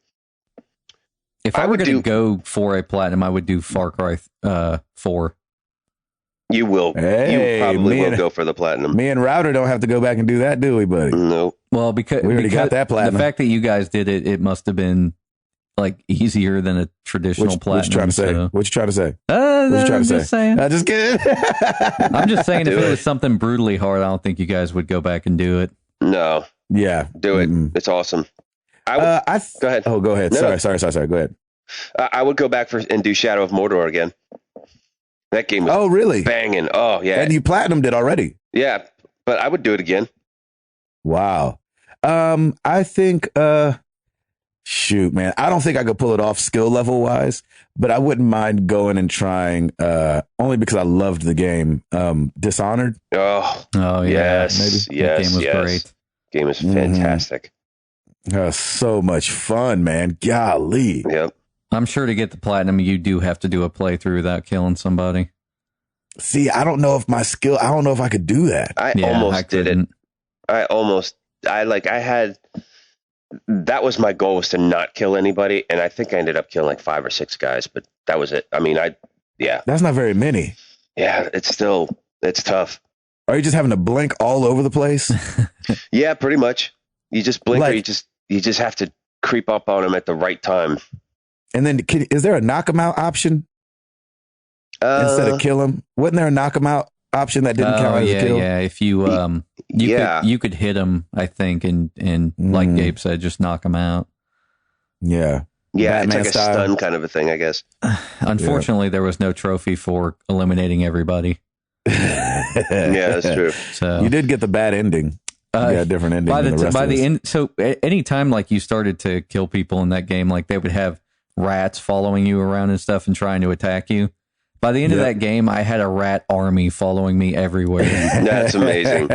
If I were going to go for a Platinum, I would do Far Cry 4. You will. Hey, you probably will go for the Platinum. Me and Router don't have to go back and do that, do we, buddy? No. Well, because we already got that Platinum. The fact that you guys did it, it must have been like easier than a traditional Platinum. What you trying to say? So. What you trying to say? What you trying to say? Saying. Just kidding. I'm just saying if it was something brutally hard, I don't think you guys would go back and do it. No. Yeah. Do it. It's awesome. Go ahead. Oh, go ahead. No. Sorry. Go ahead. I would go back and do Shadow of Mordor again. That game was really banging. Oh, yeah. And you platinumed it already. Yeah, but I would do it again. Wow. I think, shoot, man, I don't think I could pull it off skill level wise, but I wouldn't mind going and trying, only because I loved the game, Dishonored. Oh yeah. Yes. Maybe. That game was great. Game was fantastic. So much fun, man. Golly. Yep. I'm sure to get the Platinum, you do have to do a playthrough without killing somebody. See, I don't know if I don't know if I could do that. I almost did it. That was my goal, was to not kill anybody. And I think I ended up killing like 5 or 6 guys, but that was it. I mean, That's not very many. Yeah, it's tough. Are you just having to blink all over the place? Yeah, pretty much. You just blink or you just have to creep up on them at the right time. And then is there a knock 'em out option instead of kill him? Wasn't there a knock 'em out option that didn't count as a kill? Yeah. If you you could hit him, I think, and like Gabe said, just knock him out. Yeah. Yeah, Batman it's like style. a stun kind of a thing, I guess. Unfortunately, there was no trophy for eliminating everybody. Yeah, that's true. So you did get the bad ending. You got a different ending than the rest of us. end. So anytime like you started to kill people in that game, like they would have rats following you around and stuff and trying to attack you. By the end of that game, I had a rat army following me everywhere. That's amazing.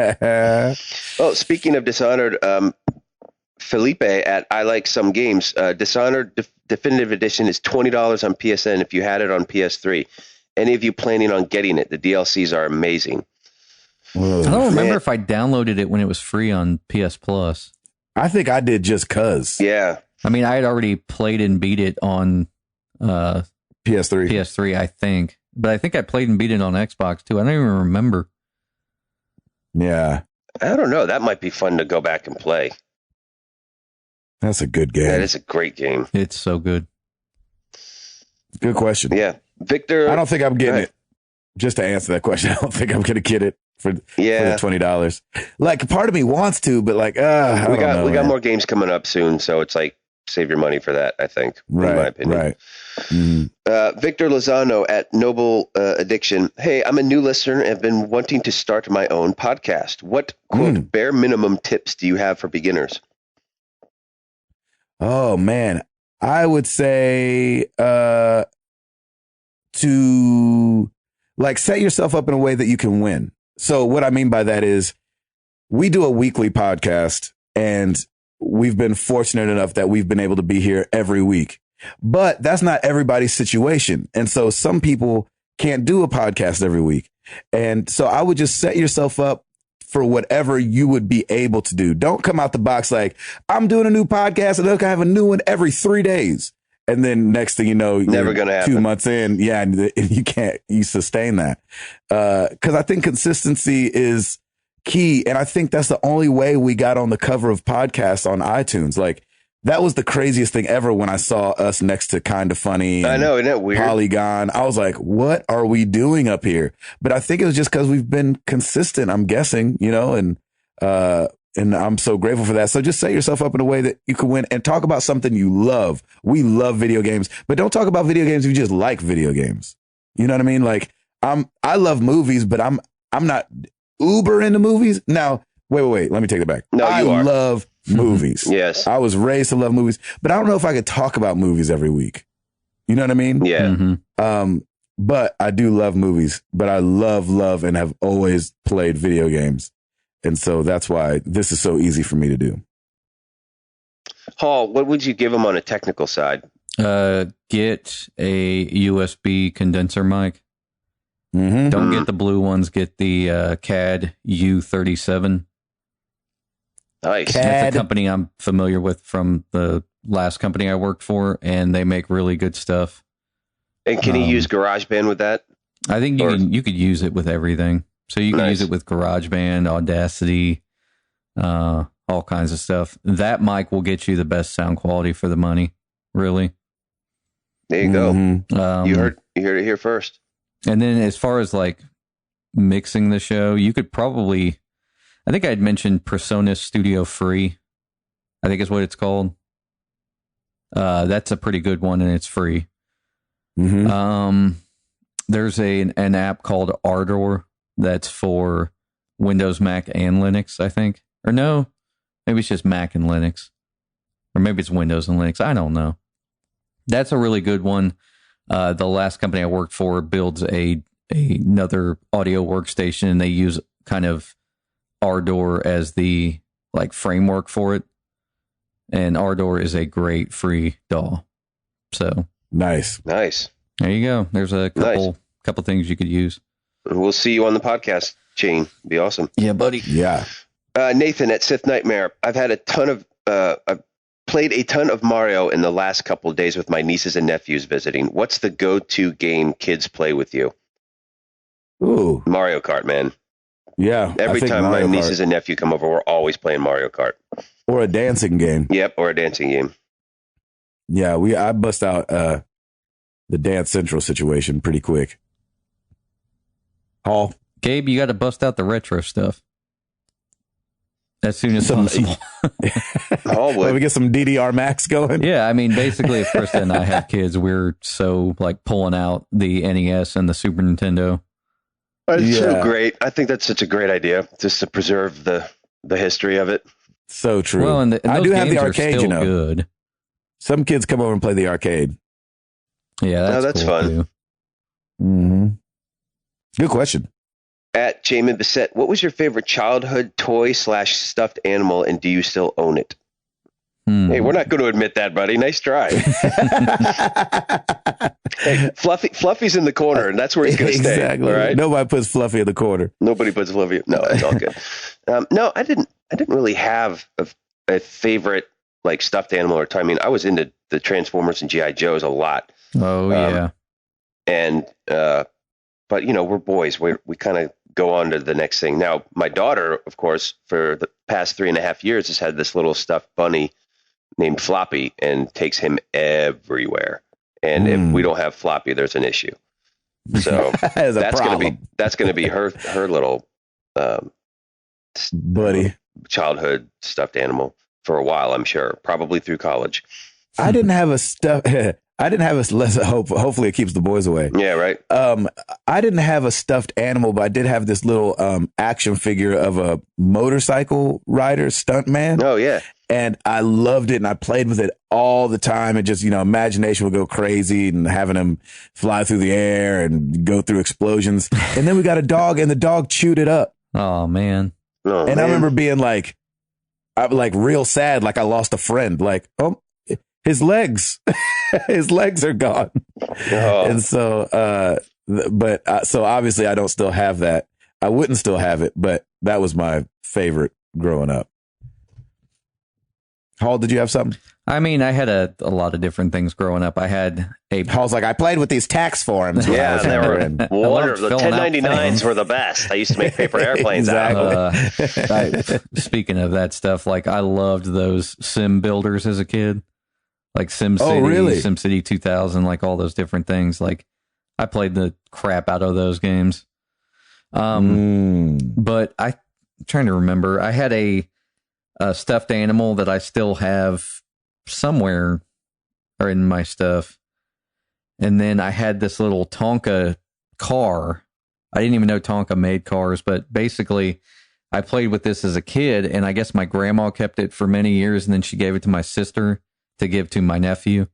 Oh, speaking of Dishonored, Felipe at I Like Some Games. Dishonored Definitive Edition is $20 on PSN if you had it on PS3. Any of you planning on getting it? The DLCs are amazing. I don't remember if I downloaded it when it was free on PS Plus. I think I did just cause. Yeah. I mean, I had already played and beat it on PS3, I think. But I think I played and beat it on Xbox, too. I don't even remember. Yeah. I don't know. That might be fun to go back and play. That's a good game. That is a great game. It's so good. Good question. Yeah. Victor. I don't think I'm getting it. Just to answer that question, I don't think I'm going to get it for the $20. Like, part of me wants to, but like, we got more games coming up soon, so it's like, save your money for that, I think, in my opinion. Right. Mm-hmm. Victor Lozano at Noble Addiction. Hey, I'm a new listener and have been wanting to start my own podcast. What, quote, bare minimum tips do you have for beginners? Oh, man. I would say to like set yourself up in a way that you can win. So what I mean by that is we do a weekly podcast and we've been fortunate enough that we've been able to be here every week, but that's not everybody's situation. And so some people can't do a podcast every week. And so I would just set yourself up for whatever you would be able to do. Don't come out the box like, I'm doing a new podcast and look, I have a new one every 3 days. And then next thing you know, never going to happen. 2 months in. Yeah. And you sustain that. Cause I think consistency is key. And I think that's the only way we got on the cover of podcasts on iTunes. Like that was the craziest thing ever when I saw us next to Kind of Funny. I know. Isn't that weird? Polygon. I was like, what are we doing up here? But I think it was just cause we've been consistent, I'm guessing, and I'm so grateful for that. So just set yourself up in a way that you can win and talk about something you love. We love video games, but don't talk about video games if you just like video games. You know what I mean? Like I love movies, but I'm not uber into movies. Now, wait. Let me take it back. No, I love movies. Yes. I was raised to love movies, but I don't know if I could talk about movies every week. You know what I mean? Yeah. Mm-hmm. But I do love movies, but I love and have always played video games. And so that's why this is so easy for me to do. Hall, what would you give them on a technical side? Get a USB condenser mic. Mm-hmm. Don't get the blue ones. Get the CAD U37. Nice. That's a company I'm familiar with from the last company I worked for, and they make really good stuff. And can you use GarageBand with that? I think you could use it with everything. So you can use it with GarageBand, Audacity, all kinds of stuff. That mic will get you the best sound quality for the money, really. There you go. Mm-hmm. You heard it here first. And then as far as like mixing the show, you could probably, I think I'd mentioned Presonus Studio Free, I think is what it's called. That's a pretty good one and it's free. Mm-hmm. There's an app called Ardor that's for Windows, Mac, and Linux, I think. Or no, maybe it's just Mac and Linux. Or maybe it's Windows and Linux. I don't know. That's a really good one. The last company I worked for builds another audio workstation, and they use kind of Ardor as the like framework for it. And Ardor is a great free DAW. So nice. There you go. There's a couple things you could use. We'll see you on the podcast chain. Be awesome. Yeah, buddy. Yeah. Nathan at Sith Nightmare. I've played a ton of Mario in the last couple of days with my nieces and nephews visiting. What's the go-to game kids play with you? Ooh. Mario Kart, man. Yeah. Every time my nieces and nephew come over, we're always playing Mario Kart. Or a dancing game. Yep, or a dancing game. Yeah, I bust out the Dance Central situation pretty quick. Hall. Gabe, you got to bust out the retro stuff as soon as possible. We get some DDR Max going. Yeah, I mean, basically, if Krista and I have kids, we're so like pulling out the NES and the Super Nintendo. It's so great. I think that's such a great idea, just to preserve the history of it. So true. Well, and I do have the arcade, good. Some kids come over and play the arcade. Yeah, that's cool fun. Too. Mm-hmm. Good question. At Jamin Bissett, what was your favorite childhood toy / stuffed animal, and do you still own it? Hey, we're not going to admit that, buddy. Nice try. Hey, Fluffy's in the corner, and that's where he's going to stay. Exactly. All right? Nobody puts Fluffy in the corner. Nobody puts Fluffy. No, it's all good. No, I didn't really have a favorite like stuffed animal or time. I mean, I was into the Transformers and GI Joes a lot. Oh yeah. And but we're boys. We kind of go on to the next thing. Now, my daughter, of course, for the past 3.5 years, has had this little stuffed bunny named Floppy and takes him everywhere. And if we don't have Floppy, there's an issue. So that's going to be her little buddy childhood stuffed animal for a while, I'm sure, probably through college. I didn't have hopefully it keeps the boys away. Yeah, right. I didn't have a stuffed animal, but I did have this little action figure of a motorcycle rider stuntman. Oh yeah. And I loved it, and I played with it all the time. And just, imagination would go crazy, and having him fly through the air and go through explosions. And then we got a dog, and the dog chewed it up. Oh man. Oh, and I remember being like real sad, like I lost a friend. Like, oh, his legs are gone. Oh. And so, so obviously I don't still have that. I wouldn't still have it, but that was my favorite growing up. Hall, did you have something? I mean, I had a lot of different things growing up. I had Hall's like, I played with these tax forms. Yeah, they were wonderful. The 1099s were the best. I used to make paper airplanes out. Speaking of that stuff, like I loved those sim builders as a kid, like SimCity, SimCity 2000, like all those different things. Like I played the crap out of those games. But I'm trying to remember. I had a stuffed animal that I still have somewhere or in my stuff. And then I had this little Tonka car. I didn't even know Tonka made cars, but basically I played with this as a kid, and I guess my grandma kept it for many years, and then she gave it to my sister to give to my nephew.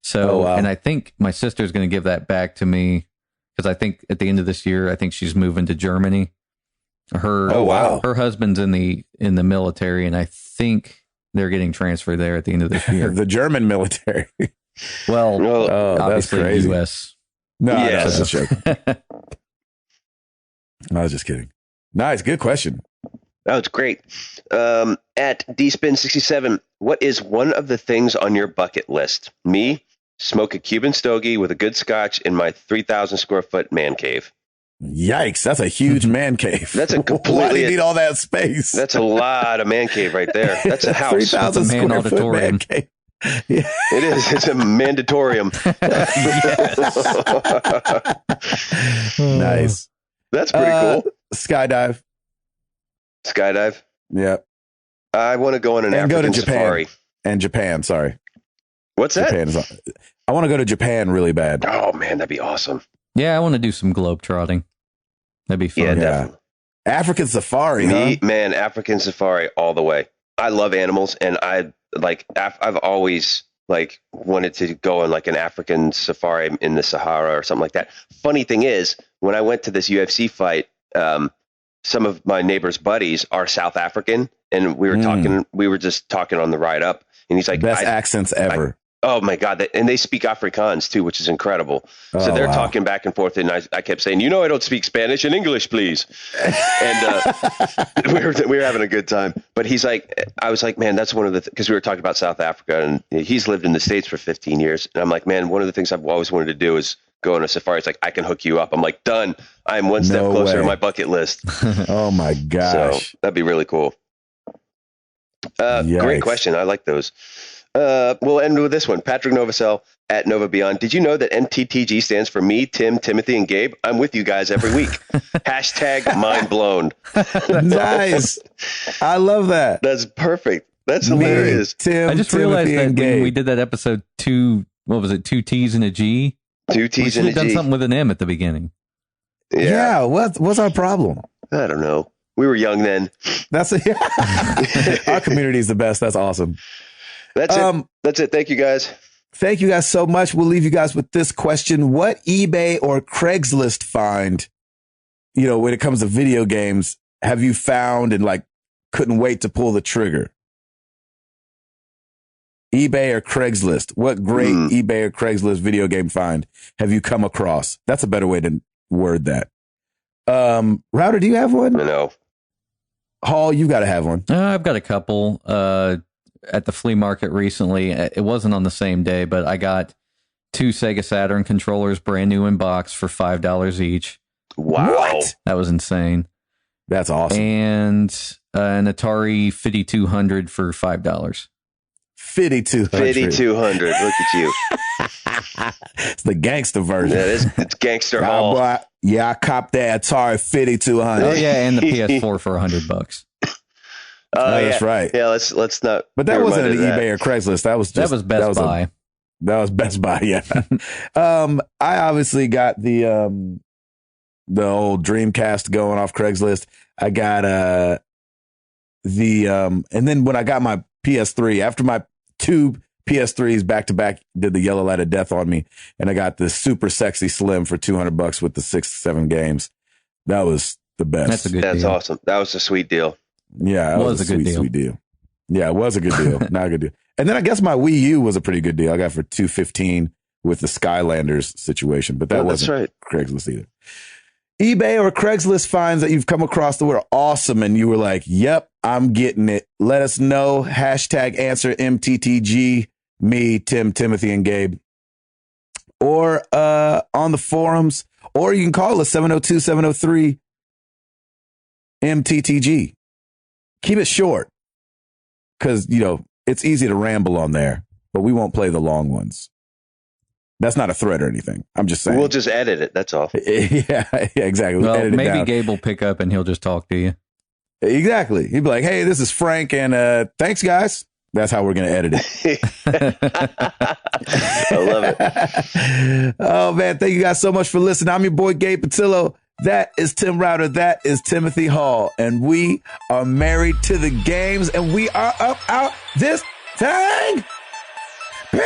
So, and I think my sister's going to give that back to me because I think at the end of this year, I think she's moving to Germany. Her husband's in the military, and I think they're getting transferred there at the end of this year. The German military. Well, that's obviously crazy. U.S. No, that's a joke. I was just kidding. Nice, good question. Oh, it's great. At dspin67, what is one of the things on your bucket list? Me, smoke a Cuban stogie with a good scotch in my 3,000 square foot man cave. Yikes, that's a huge man cave. That's a completely. Why do you need all that space? That's a lot of man cave right there. That's a house. 3,000 square foot man cave. Yeah. It is. It's a Mandatorium. Nice. That's pretty cool. Skydive. Yeah. I want to go on an African safari. And Japan, sorry. What's that? I want to go to Japan really bad. Oh, man, that'd be awesome. Yeah, I want to do some globetrotting. That'd be fun. Yeah, definitely. African safari, Man, African safari all the way. I love animals, and I've always wanted to go on like an African safari in the Sahara or something like that. Funny thing is, when I went to this UFC fight, some of my neighbor's buddies are South African, and we were just talking on the ride up, and he's like, best accents ever. Oh my God. And they speak Afrikaans too, which is incredible. So they're talking back and forth. And I kept saying, I don't speak Spanish and English, please. And we were having a good time. But he's like, I was like, man, that's one of the, because we were talking about South Africa, and he's lived in the States for 15 years. And I'm like, man, one of the things I've always wanted to do is go on a safari. It's like, I can hook you up. I'm like, done. I'm one step closer to my bucket list. Oh my gosh. So that'd be really cool. Great question. I like those. We'll end with this one. Patrick Novacell at Nova Beyond. Did you know that MTTG stands for me, Tim, Timothy, and Gabe? I'm with you guys every week. Hashtag mind blown. Nice. I love that. That's perfect. That's hilarious. I just realized that when we did that episode 2, what was it? 2 T's and a G? 2 T's and a G. Done something with an M at the beginning. Yeah. What's our problem? I don't know. We were young then. Our community is the best. That's awesome. That's it. That's it. Thank you, guys. Thank you guys so much. We'll leave you guys with this question. What eBay or Craigslist find, when it comes to video games, have you found and couldn't wait to pull the trigger? eBay or Craigslist? What great eBay or Craigslist video game find have you come across? That's a better way to word that. Router, do you have one? No. Hall, you got to have one. I've got a couple at the flea market recently. It wasn't on the same day, but I got 2 Sega Saturn controllers, brand new in box, for $5 each. Wow. What? That was insane. That's awesome. And an Atari 5200 for $5. 5200. 5200. Look at you. It's the gangster version. It's gangster hall. Boy, I copped that Atari 5200. Oh yeah, and the PS4 for $100. That's right. Yeah, let's not. But that wasn't an eBay or Craigslist. That was Best Buy. That was Best Buy. Yeah. I obviously got the old Dreamcast going off Craigslist. I got and then when I got my PS3, after my 2 PS3s back to back did the Yellow Light of Death on me, and I got the Super Sexy Slim for $200 with the 6-7 games. That was the best. That's a good deal. That's awesome. That was a sweet deal. Yeah, it was a good deal. Sweet deal. Yeah, it was a good deal. Not a good deal. And then I guess my Wii U was a pretty good deal. I got for $215 with the Skylanders situation, but that wasn't right. Craigslist either. eBay or Craigslist finds that you've come across that were awesome and you were like, yep, I'm getting it. Let us know. Hashtag answer MTTG, me, Tim, Timothy, and Gabe. Or on the forums, or you can call us 702-703-MTTG. Keep it short because, it's easy to ramble on there, but we won't play the long ones. That's not a threat or anything. I'm just saying. We'll just edit it. That's all. Yeah, exactly. Well, maybe Gabe will pick up and he'll just talk to you. Exactly. He'd be like, hey, this is Frank, and thanks, guys. That's how we're going to edit it. I love it. Oh, man. Thank you guys so much for listening. I'm your boy, Gabe Patillo. That is Tim Router. That is Timothy Hall. And we are married to the games, and we are up out this thing. Peace!